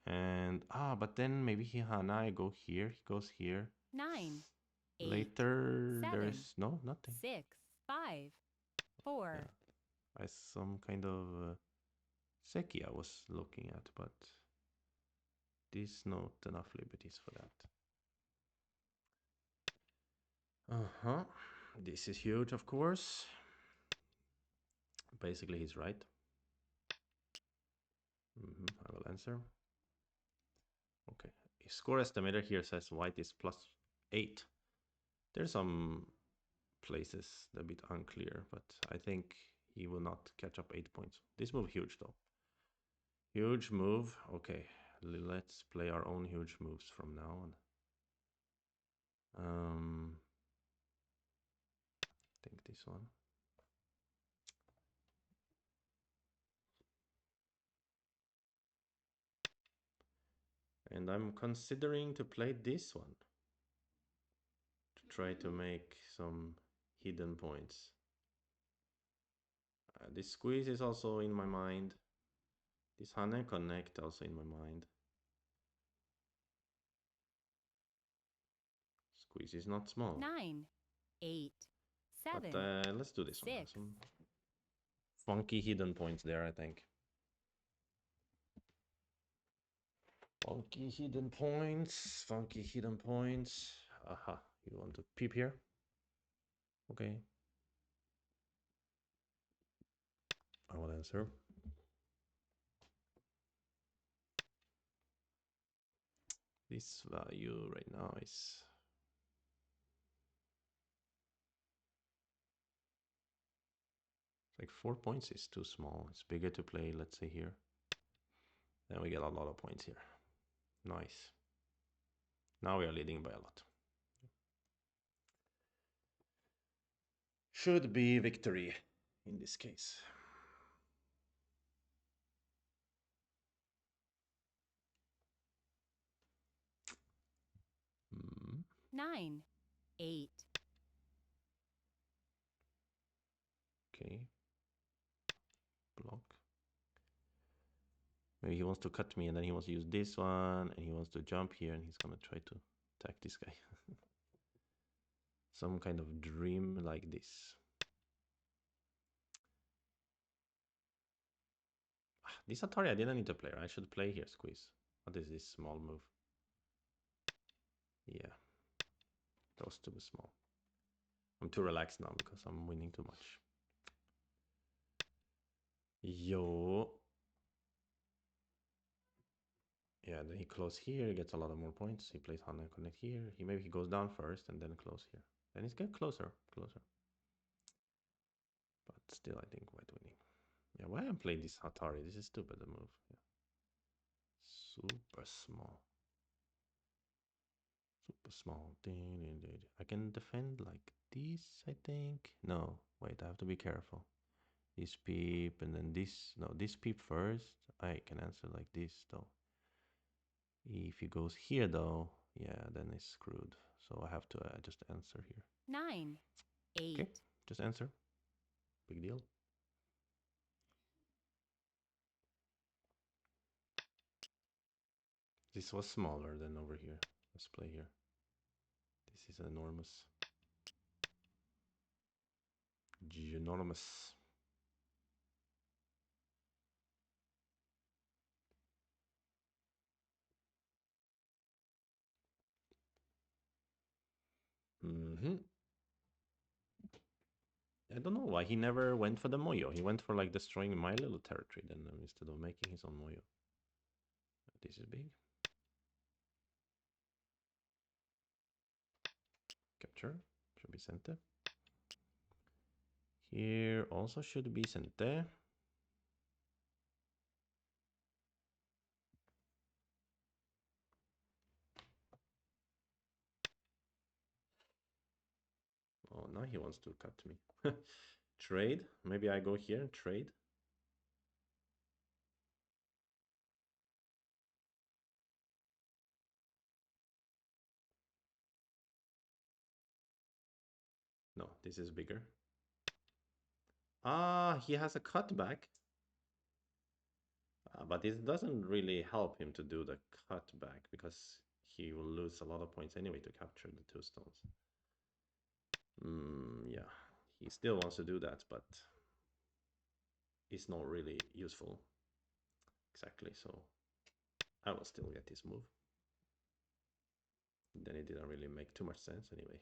And but then maybe he Hana, I go here, he goes here. 9, 8, later 7, there's nothing. 6, 5, 4. Yeah. I some kind of Seki I was looking at, but this not enough liberties for that. This is huge, of course. Basically, he's right. I will answer. Okay. His score estimator here says white is +8. There's some places a bit unclear, but I think he will not catch up 8 points. This move huge though. Huge move. Okay, let's play our own huge moves from now on. I think this one. And I'm considering to play this one to try to make some hidden points. This squeeze is also in my mind. This Hane connect also in my mind. Squeeze is not small. 9, 8, 7. But let's do this 6. one. Some funky hidden points there, I think. Funky hidden points. Funky hidden points. Aha. You want to peep here? Okay. I will answer. This value right now is like 4 points is too small. It's bigger to play, let's say here. Then we get a lot of points here. Nice. Now we are leading by a lot. Should be victory in this case. 9, 8, Okay. Block. Maybe he wants to cut me and then he wants to use this one and he wants to jump here and he's gonna try to attack this guy. Some kind of dream like this. This Atari I didn't need to play. I should play here, squeeze. What is this small move? Yeah. That was too small. I'm too relaxed now because I'm winning too much. Yo. Yeah, then he close here, he gets a lot of more points. He plays Hana connect here. Maybe he goes down first and then close here. Then he's getting closer. But still I think white winning. Yeah, why I'm playing this Atari? This is stupid the move. Yeah. Super small. Super small. I can defend like this, I think. No, wait, I have to be careful. This peep and then this. No, this peep first. I can answer like this though. If he goes here though, yeah, then it's screwed. So I have to just answer here. 9, 8. Okay, just answer. Big deal. This was smaller than over here. Let's play here. This is enormous. Ginormous. Mm-hmm. I don't know why he never went for the Moyo. He went for like destroying my little territory then instead of making his own Moyo. This is big. Capture. Should be Sente. Here also should be Sente. Oh, now he wants to cut me. Trade. Maybe I go here and trade. No, this is bigger. Ah, he has a cutback. But it doesn't really help him to do the cutback because he will lose a lot of points anyway to capture the two stones. Yeah, he still wants to do that, but it's not really useful. Exactly, so I will still get this move. Then it didn't really make too much sense anyway.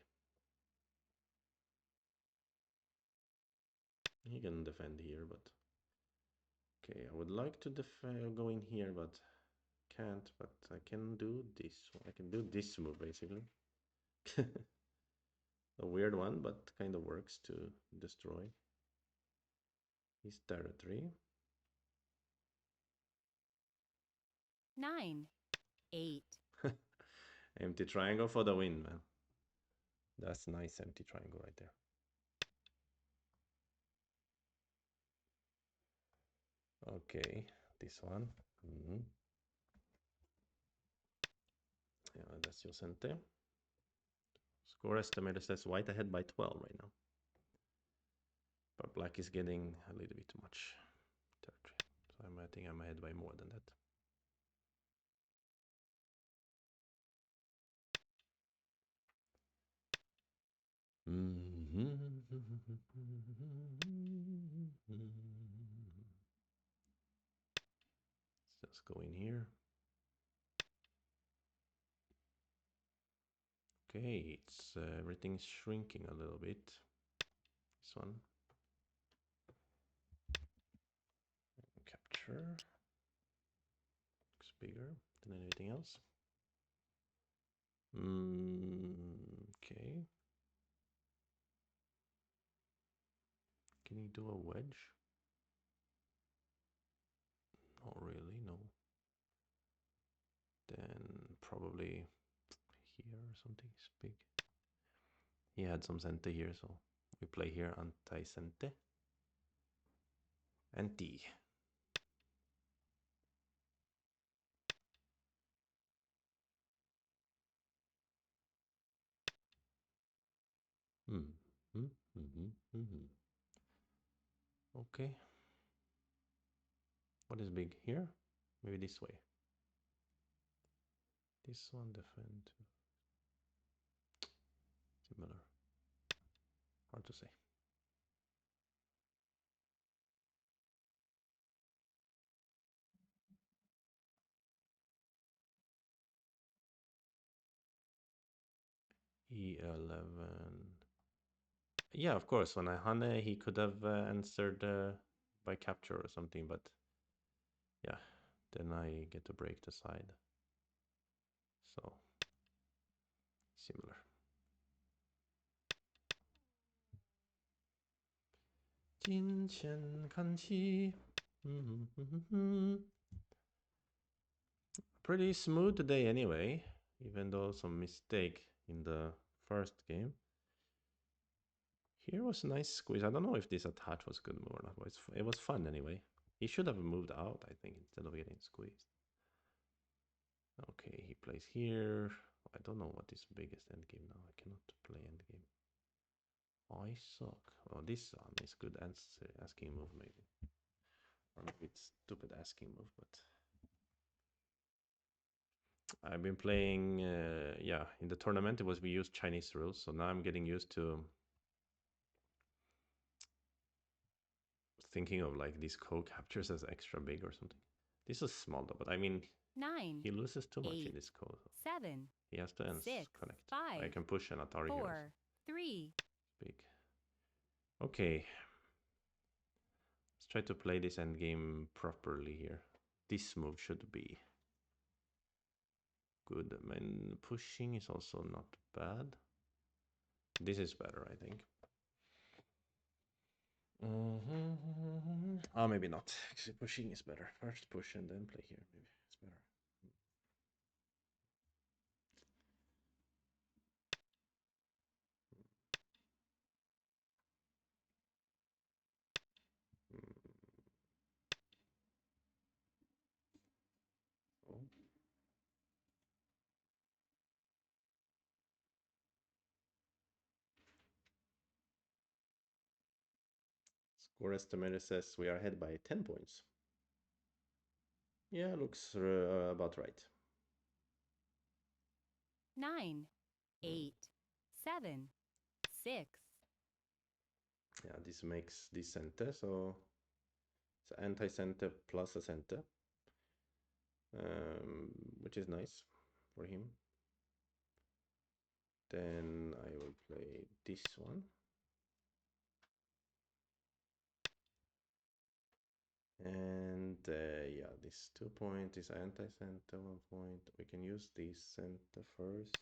He can defend here, but okay, I would like to go in here, but can't. But I can do this. I can do this move basically. A weird one, but kind of works to destroy his territory. 9, 8. Empty triangle for the win, man. That's nice empty triangle right there. Okay, this one. Yeah, that's your center. Score estimator says white ahead by 12 right now. But black is getting a little bit too much territory. So I think I'm ahead by more than that. Let's just go in here. Okay, it's everything's shrinking a little bit. This one. Capture. Looks bigger than anything else. Okay. Can you do a wedge? Not really, no. Then probably here or something is big. He had some cente here, so we play here anti-cente. Anti. Hmm. Okay. What is big here? Maybe this way. This one defend. Similar. Hard to say. E11. Yeah, of course. When I Hane, he could have answered by capture or something, but yeah, then I get to break the side. So, similar. Pretty smooth today anyway, even though some mistake in the first game. Here was a nice squeeze. I don't know if this attach was good move or not, but it was fun anyway. He should have moved out, I think, instead of getting squeezed. Okay, he plays here. I don't know what is biggest endgame now. I cannot play endgame. I suck. Oh, this one is good asking move maybe. Or maybe it's stupid asking move, but I've been playing, yeah, in the tournament it was we used Chinese rules, so now I'm getting used to thinking of like these co-captures as extra big or something. This is small though, but I mean, 9, he loses too much 8, in this co. 7, He has to 6, connect. I 5, can push an Atari here also. 4, 3. Big. Okay. Let's try to play this endgame properly here. This move should be good. I mean, pushing is also not bad. This is better, I think. Oh, maybe not. Actually, pushing is better. First push and then play here. Maybe it's better. Oh. Score estimator says we are ahead by 10 points. Yeah, looks about right. 9, 8, 7, 6. Yeah, this makes this center, so it's anti-center plus a center, which is nice for him. Then I will play this one. And yeah, this 2 point is anti-center, 1 point. We can use this center first.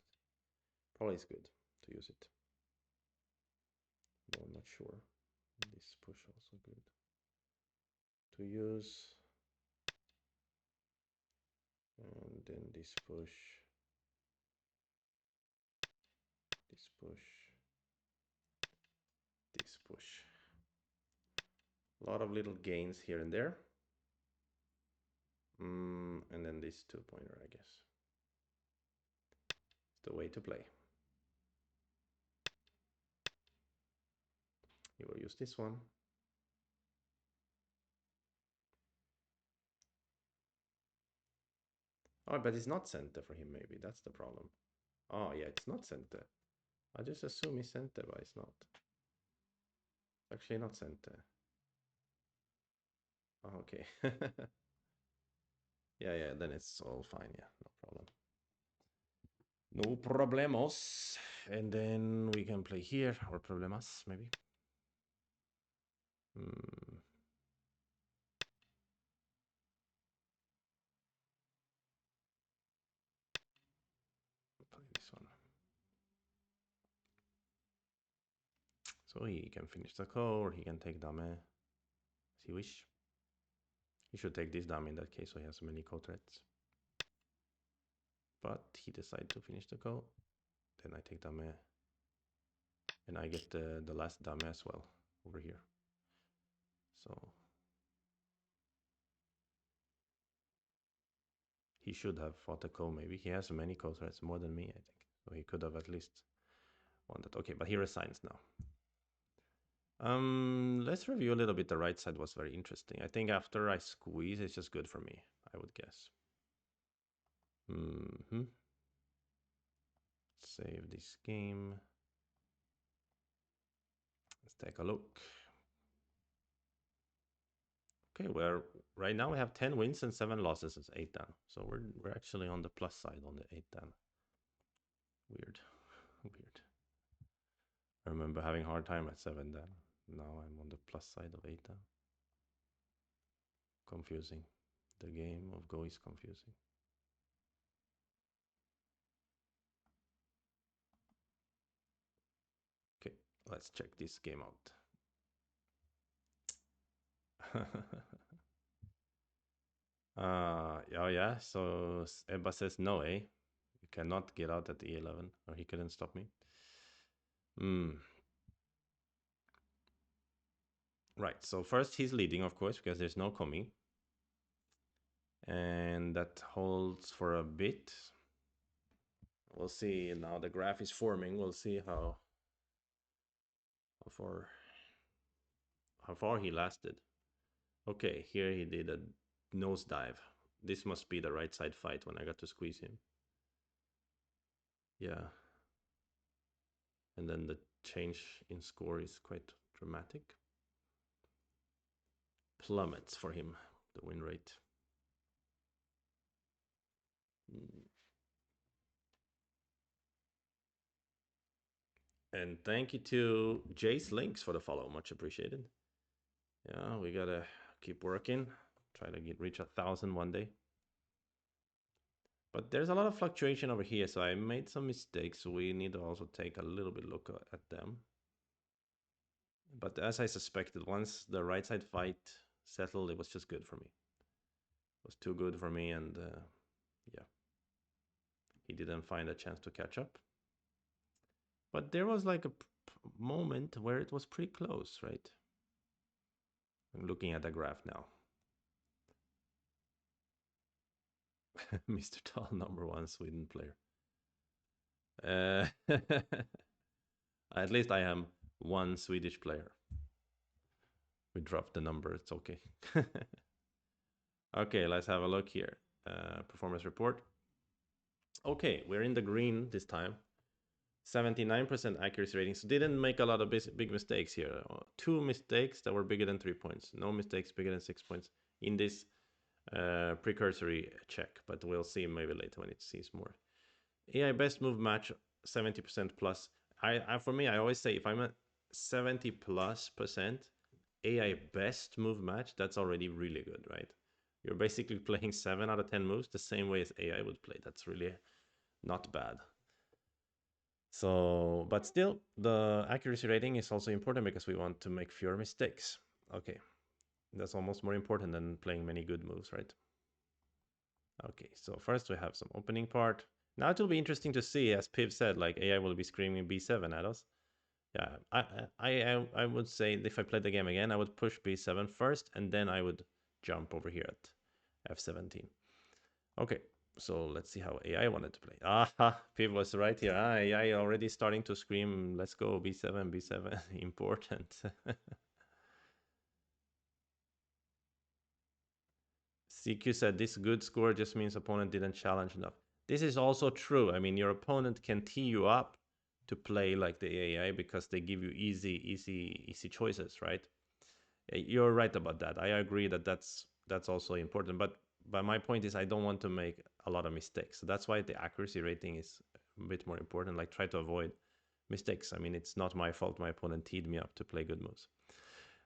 Probably is good to use it. No, I'm not sure. This push also good to use. And then this push. This push. This push. A lot of little gains here and there. And then this 2-pointer, I guess. It's the way to play. You will use this one. Oh, but it's not center for him, maybe. That's the problem. Oh, yeah, it's not center. I just assume it's center, but it's not. Actually, not center. Oh, okay. Yeah, then it's all fine. Yeah, no problem. No problemos. And then we can play here, or problemas, maybe. Play this one. So he can finish the ko, or he can take dame as he wish. He should take this dame in that case, so he has many ko threats. But he decided to finish the ko. Then I take dame. And I get the last dame as well over here. So he should have fought a ko maybe. He has many ko threats, more than me, I think. So he could have at least Won that. Okay, but he resigns now. Let's review a little bit. The right side was very interesting. I think after I squeeze, it's just good for me, I would guess. Save this game. Let's take a look. Okay, we're right now we have 10 wins and 7 losses. It's 8 down. So we're actually on the plus side on the 8 down. Weird. Weird. I remember having a hard time at 7 down. Now I'm on the plus side of 8 down. Confusing. The game of Go is confusing. Okay, let's check this game out. Oh yeah, so Ebba says no, eh? You cannot get out at E11, or he couldn't stop me. Right, so first he's leading, of course, because there's no coming. And that holds for a bit. We'll see now the graph is forming. We'll see how far he lasted. Okay, here he did a nosedive. This must be the right side fight when I got to squeeze him. Yeah. And then the change in score is quite dramatic. Plummets for him, the win rate. And thank you to Jace Links for the follow. Much appreciated. Yeah, we gotta keep working. Try to reach 1,000 one day. But there's a lot of fluctuation over here, so I made some mistakes. So we need to also take a little bit look at them. But as I suspected, once the right side fight settled, it was just good for me. It was too good for me, and yeah, he didn't find a chance to catch up. But there was like a moment where it was pretty close, right? I'm looking at the graph now. Mr. Tall, #1 Sweden player. At least I am one Swedish player. We dropped the number, it's okay. Okay, let's have a look here. Performance report. Okay, we're in the green this time. 79% accuracy rating. So didn't make a lot of big mistakes here. 2 mistakes that were bigger than 3 points. No mistakes bigger than 6 points in this precursory check. But we'll see maybe later when it sees more. AI best move match 70% plus. For me, I always say if I'm at 70+% AI best move match, that's already really good, right? You're basically playing 7 out of 10 moves the same way as AI would play. That's really not bad. So, but still, the accuracy rating is also important because we want to make fewer mistakes. Okay, that's almost more important than playing many good moves, right? Okay, so first we have some opening part. Now it will be interesting to see, as Piv said, like AI will be screaming B7 at us. Yeah, I would say if I played the game again, I would push B7 first, and then I would jump over here at F17. Okay, so let's see how AI wanted to play. Aha, Piv was right here. AI already starting to scream, let's go, B7, B7, important. CQ said this good score just means opponent didn't challenge enough. This is also true. I mean, your opponent can tee you up to play like the AI because they give you easy choices, right? You're right about that. I agree that that's also important. But my point is I don't want to make a lot of mistakes. So that's why the accuracy rating is a bit more important. Like try to avoid mistakes. I mean, it's not my fault my opponent teed me up to play good moves.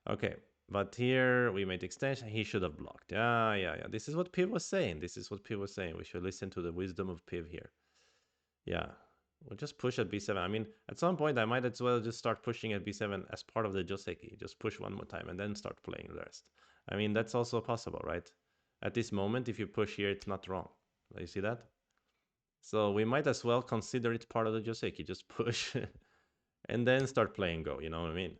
Okay, but here we made extension. He should have blocked. Yeah. This is what Piv was saying. We should listen to the wisdom of Piv here. Yeah, we'll just push at b7. I mean, at some point, I might as well just start pushing at b7 as part of the Joseki. Just push one more time and then start playing the rest. I mean, that's also possible, right? At this moment, if you push here, it's not wrong. You see that? So we might as well consider it part of the Joseki. Just push and then start playing Go. You know what I mean?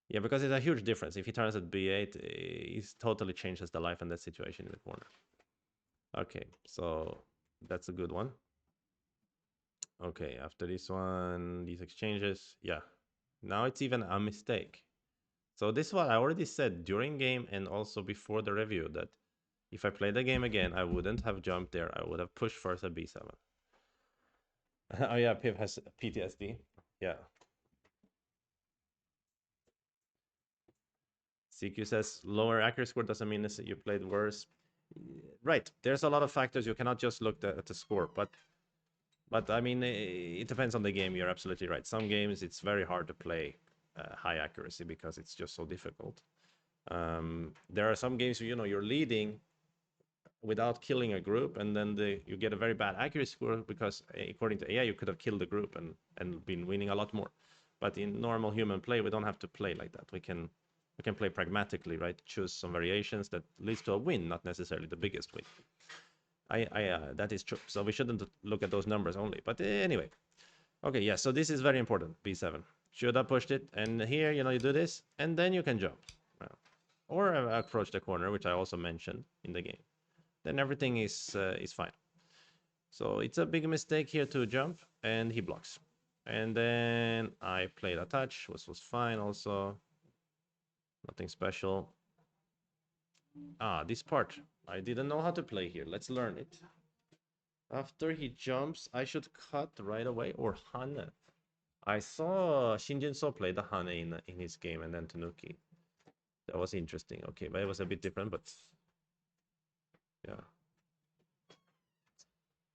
Yeah, because it's a huge difference. If he turns at b8, it totally changes the life in that situation in the corner. Okay, so that's a good one. Okay, after this one, these exchanges, yeah. Now it's even a mistake. So this is what I already said during game and also before the review, that if I play the game again, I wouldn't have jumped there. I would have pushed first at b7. Oh yeah, Piv has PTSD. Yeah. CQ says lower accuracy score doesn't mean that you played worse. Right. There's a lot of factors. You cannot just look at the score, but I mean, it depends on the game. You're absolutely right. Some games it's very hard to play high accuracy because it's just so difficult. There are some games where, you're leading without killing a group, and then you get a very bad accuracy score because according to AI you could have killed the group and been winning a lot more. But in normal human play, we don't have to play like that. We can play pragmatically, right? Choose some variations that leads to a win, not necessarily the biggest win. That is true. So we shouldn't look at those numbers only. But anyway, okay, yeah. So this is very important. B7 should have pushed it, and here, you do this, and then you can jump, or approach the corner, which I also mentioned in the game. Then everything is fine. So it's a big mistake here to jump, and he blocks. And then I played a touch, which was fine also. Nothing special. This part. I didn't know how to play here. Let's learn it. After he jumps, I should cut right away or Hane. I saw Shinjin So play the Hane in his game and then Tanuki. That was interesting. Okay, but it was a bit different, but yeah.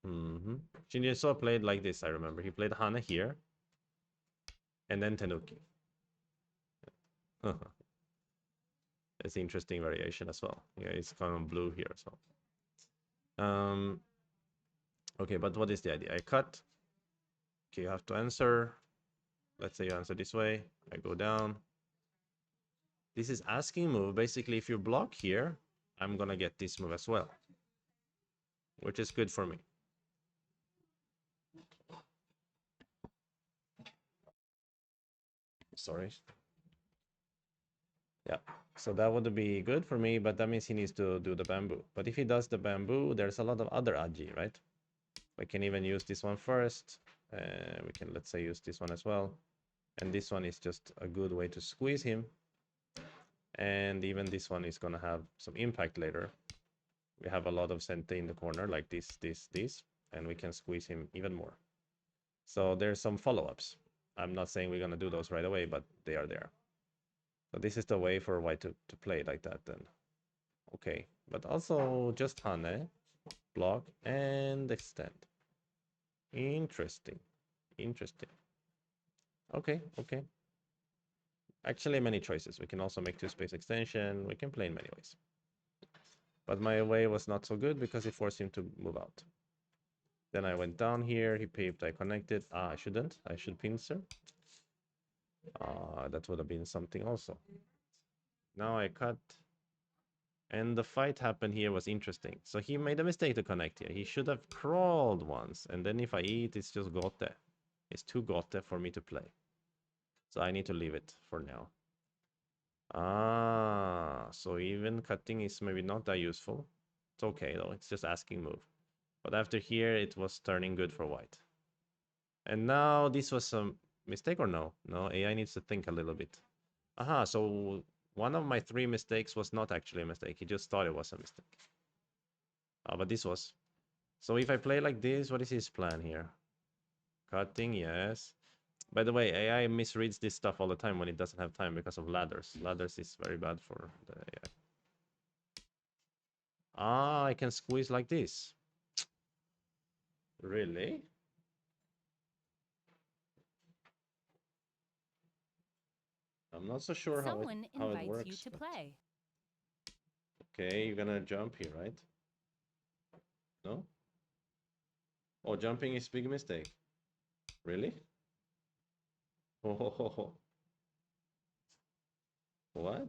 Shinjin So played like this, I remember. He played Hane here and then Tanuki. It's an interesting variation as well. Yeah, it's kind of blue here as well. Okay, but what is the idea? I cut. Okay, you have to answer. Let's say you answer this way. I go down. This is asking move. Basically, if you block here, I'm gonna get this move as well, which is good for me. Sorry. Yeah, so that would be good for me, but that means he needs to do the bamboo. But if he does the bamboo, there's a lot of other aji, right? We can even use this one first. We can, let's say, use this one as well. And this one is just a good way to squeeze him. And even this one is going to have some impact later. We have a lot of sente in the corner, like this, and we can squeeze him even more. So there's some follow-ups. I'm not saying we're going to do those right away, but they are there. So this is the way for white to play like that then. Okay, but also just Hane, block, and extend. Interesting. Okay. Actually, many choices. We can also make two-space extension. We can play in many ways. But my way was not so good because it forced him to move out. Then I went down here. He paved. I connected. I shouldn't. I should pincer. That would have been something also. Now I cut. And the fight happened here was interesting. So he made a mistake to connect here. He should have crawled once. And then if I eat, it's just gote. It's too gote for me to play. So I need to leave it for now. So even cutting is maybe not that useful. It's okay though. It's just asking move. But after here, it was turning good for white. And now this was a mistake or no? No, AI needs to think a little bit. So one of my 3 mistakes was not actually a mistake. He just thought it was a mistake. But this was. So if I play like this, what is his plan here? Cutting, yes. By the way, AI misreads this stuff all the time when it doesn't have time because of ladders. Ladders is very bad for the AI. I can squeeze like this. Really? I'm not so sure how it invites works. you to play. Okay, you're gonna jump here, right? No? Oh, jumping is big mistake. Really? Oh, what?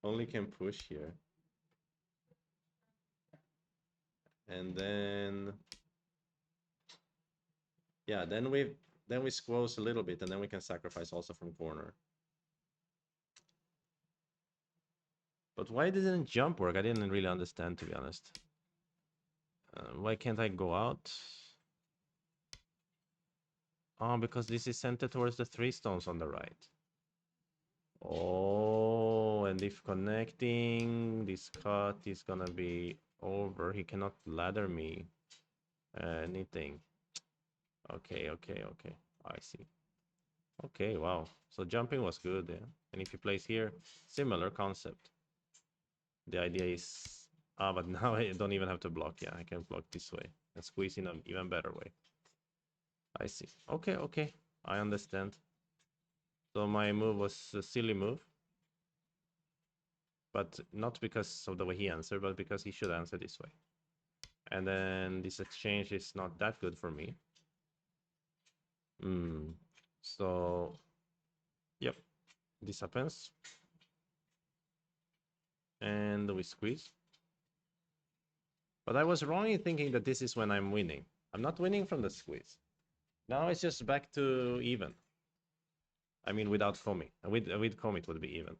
Only can push here. And then yeah, then we squoze a little bit, and then we can sacrifice also from corner. But why didn't jump work? I didn't really understand, to be honest. Why can't I go out? Oh, because this is centered towards the 3 stones on the right. Oh, and if connecting, this cut is gonna be over. He cannot ladder me anything. Okay, okay, okay. I see. Okay, wow. So jumping was good, yeah. And if you place here, similar concept. The idea is... Ah, but now I don't even have to block. Yeah, I can block this way and squeeze in an even better way. I see. Okay, okay. I understand. So my move was a silly move. But not because of the way he answered, but because he should answer this way. And then this exchange is not that good for me. So, yep, this happens. And we squeeze. But I was wrong in thinking that this is when I'm winning. I'm not winning from the squeeze. Now it's just back to even. I mean, without Komi. With Komi, it would be even.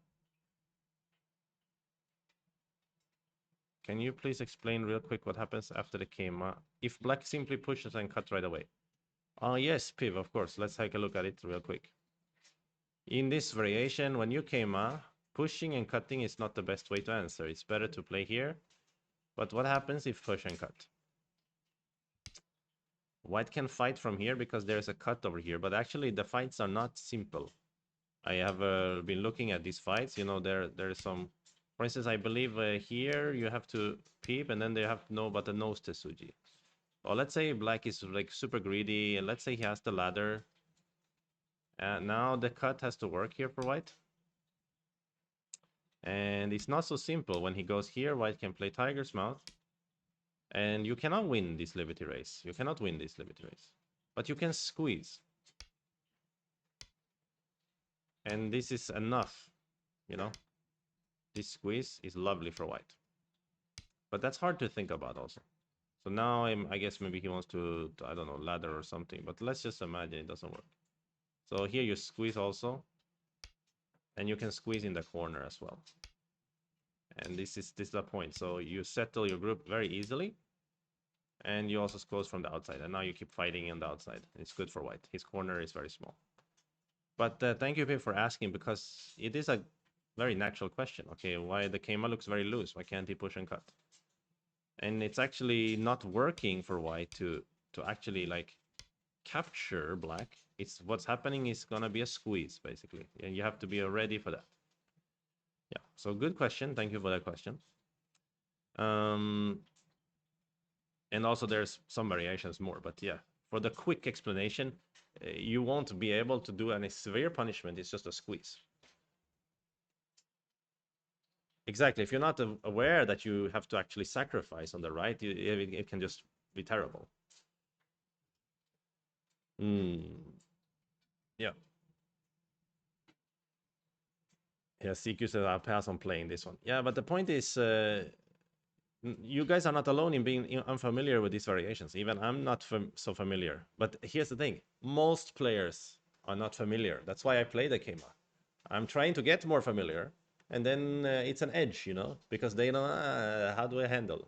Can you please explain real quick what happens after the Keima? If black simply pushes and cut right away. Oh, yes, Piv, of course. Let's take a look at it real quick. In this variation, when you Keima, pushing and cutting is not the best way to answer. It's better to play here. But what happens if push and cut? White can fight from here because there's a cut over here. But actually, the fights are not simple. I have been looking at these fights. You know, there's some... For instance, I believe here you have to peep and then they have to know about the nose Tesuji. Or let's say black is like super greedy and let's say he has the ladder. Now the cut has to work here for white. And it's not so simple. When he goes here, white can play Tiger's Mouth. And you cannot win this Liberty Race. You cannot win this Liberty Race. But you can squeeze. And this is enough, you know. This squeeze is lovely for white. But that's hard to think about also. So now I guess maybe he wants to, I don't know, ladder or something. But let's just imagine it doesn't work. So here you squeeze also. And you can squeeze in the corner as well. And this is the point. So you settle your group very easily. And you also squeeze from the outside. And now you keep fighting on the outside. It's good for white. His corner is very small. But thank you, Pip, for asking, because it is a very natural question. Okay, why the Keima looks very loose? Why can't he push and cut? And it's actually not working for white to actually like capture black. It's what's happening is gonna be a squeeze basically, and you have to be ready for that. Yeah. So good question. Thank you for that question. And also there's some variations more, but yeah, for the quick explanation, you won't be able to do any severe punishment. It's just a squeeze. Exactly. If you're not aware that you have to actually sacrifice on the right, it can just be terrible. Yeah. Yeah, CQ says I'll pass on playing this one. Yeah, but the point is, you guys are not alone in being unfamiliar with these variations. Even I'm not so familiar. But here's the thing. Most players are not familiar. That's why I play the Keima. I'm trying to get more familiar. And then it's an edge, you know, because they know, how do I handle?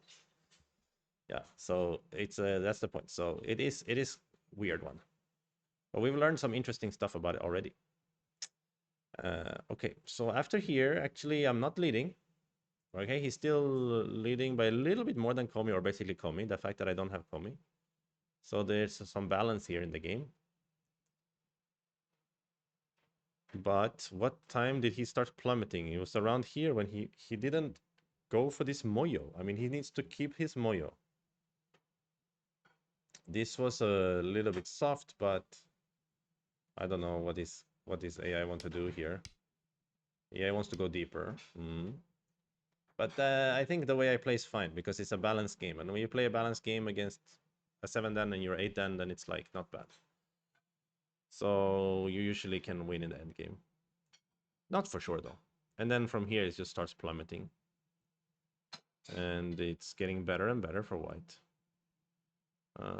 Yeah, so it's that's the point. So it is weird one. But we've learned some interesting stuff about it already. Okay, so after here, actually, I'm not leading. Okay, he's still leading by a little bit more than Komi, or basically Komi, the fact that I don't have Komi. So there's some balance here in the game. But what time did he start plummeting? It was around here when he didn't go for this Moyo. I mean, he needs to keep his Moyo. This was a little bit soft, but I don't know what is AI want to do here. AI wants to go deeper. But I think the way I play is fine because it's a balanced game. And when you play a balanced game against a 7-dan and you're 8-dan, then it's like not bad. So you usually can win in the end game. Not for sure though. And then from here it just starts plummeting. And it's getting better and better for white.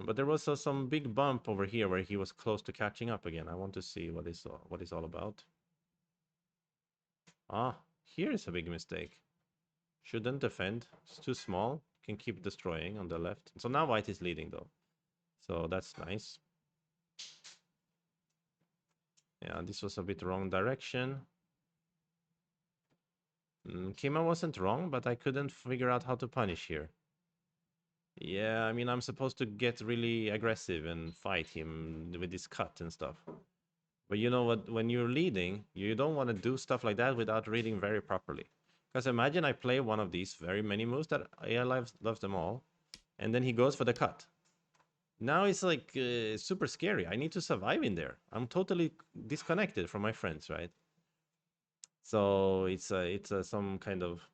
But there was some big bump over here where he was close to catching up again. I want to see what is all about. Ah, here is a big mistake. Shouldn't defend. It's too small. Can keep destroying on the left. So now white is leading though. So that's nice. Yeah, this was a bit wrong direction. Kima wasn't wrong, but I couldn't figure out how to punish here. Yeah, I mean, I'm supposed to get really aggressive and fight him with this cut and stuff. But you know what? When you're leading, you don't want to do stuff like that without reading very properly. Because imagine I play one of these very many moves that AI loves them all, and then he goes for the cut. Now it's like super scary. I need to survive in there. I'm totally disconnected from my friends, right? So it's some kind of,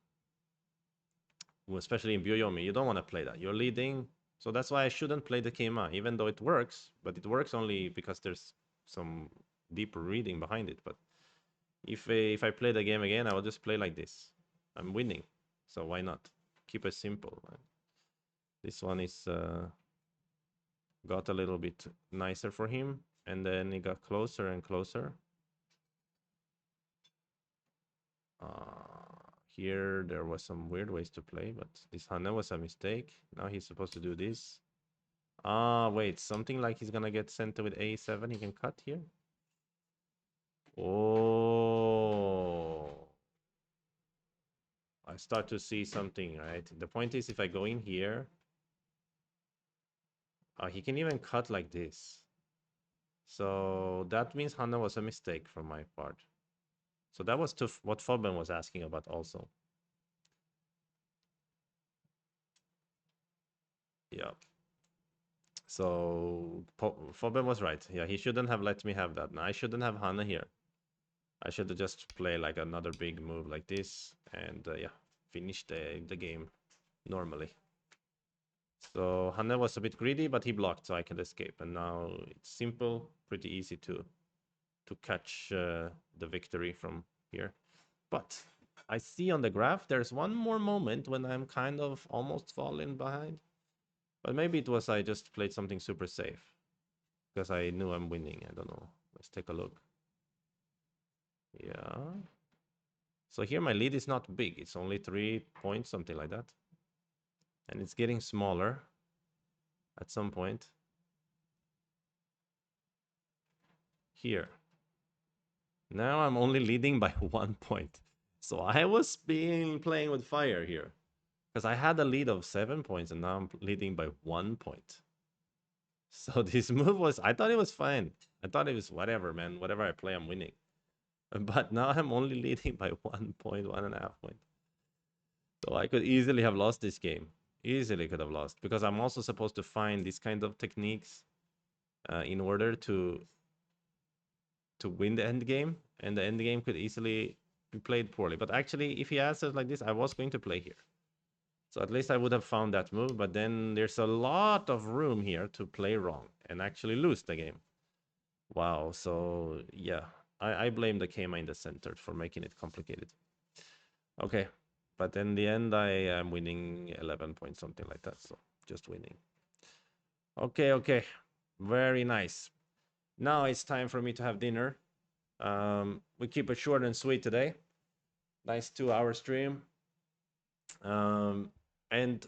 especially in Byoyomi, you don't want to play that. You're leading, so that's why I shouldn't play the Keima, even though it works. But it works only because there's some deeper reading behind it. But if I play the game again, I will just play like this. I'm winning, so why not? Keep it simple. Right? This one is got a little bit nicer for him, and then it got closer and closer. Here there was some weird ways to play, but this Hana was a mistake. Now he's supposed to do this. Wait, something like he's gonna get sent with A7. He can cut here. Oh, I start to see something, right? The point is, if I go in here, he can even cut like this. So that means Hana was a mistake from my part. So that was to what Fabian was asking about also. Yeah. So Fabian was right. Yeah, he shouldn't have let me have that. I shouldn't have Hana here. I should have just play like another big move like this and yeah, finish the game normally. So Hana was a bit greedy, but he blocked, so I could escape. And now it's simple, pretty easy to catch the victory from here. But I see on the graph there's one more moment when I'm kind of almost falling behind. But maybe it was I just played something super safe because I knew I'm winning. I don't know. Let's take a look. Yeah. So here my lead is not big. It's only 3 points, something like that. And it's getting smaller at some point. Here. Now I'm only leading by 1 point. So I was playing with fire here. Because I had a lead of 7 points and now I'm leading by 1 point. So this move was, I thought it was fine. I thought it was whatever, man. Whatever I play, I'm winning. But now I'm only leading by 1 point, 1.5 point. So I could easily have lost this game. Easily could have lost. Because I'm also supposed to find these kind of techniques in order to win the end game. And the end game could easily be played poorly. But actually, if he answers like this, I was going to play here. So at least I would have found that move, but then there's a lot of room here to play wrong and actually lose the game. Wow, so yeah, I blame the Keima in the center for making it complicated. Okay, but in the end, I am winning 11 points, something like that, so just winning. Okay, very nice. Now it's time for me to have dinner. We keep it short and sweet today. Nice 2-hour stream. And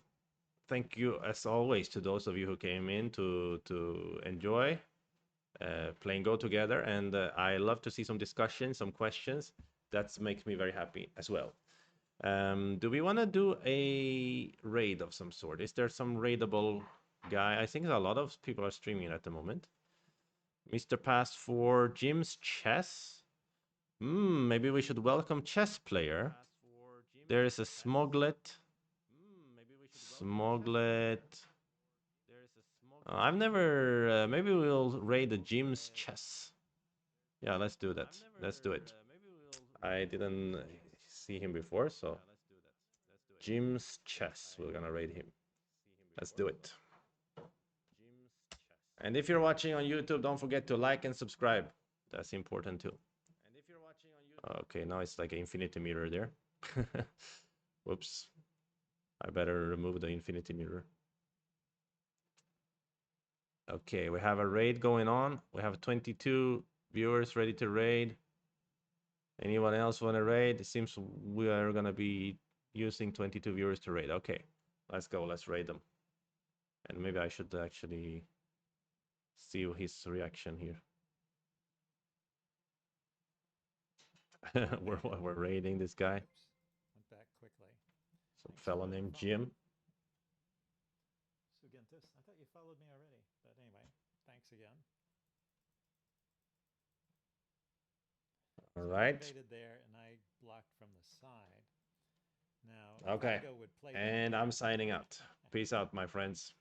thank you as always to those of you who came in to enjoy playing Go together. And I love to see some discussion, some questions. That makes me very happy as well. Do we want to do a raid of some sort? Is there some raidable guy? I think a lot of people are streaming at the moment. Mr. Past for Jim's Chess. Maybe we should welcome Chess Player. There is a Smoglet. I've never. Maybe we'll raid the Jim's Chess. Yeah, let's do that. Let's do it. I didn't see him before, so Jim's Chess. We're gonna raid him. Let's do it. And if you're watching on YouTube, don't forget to like and subscribe. That's important too. Okay, now it's like an infinity mirror there. Whoops. I better remove the infinity mirror. Okay, we have a raid going on. We have 22 viewers ready to raid. Anyone else want to raid? It seems we are going to be using 22 viewers to raid. Okay, Let's go. Let's raid them. And maybe I should actually see his reaction here. we're raiding this guy. Oops. Went back quickly. Some Thanks fella for named following. Jim. Sugentis. I thought you followed me already. But anyway, thanks again. All So right. I invaded there and I blocked from the side. Now, Okay. Vigo would play And down I'm there. signing out. Peace out, my friends.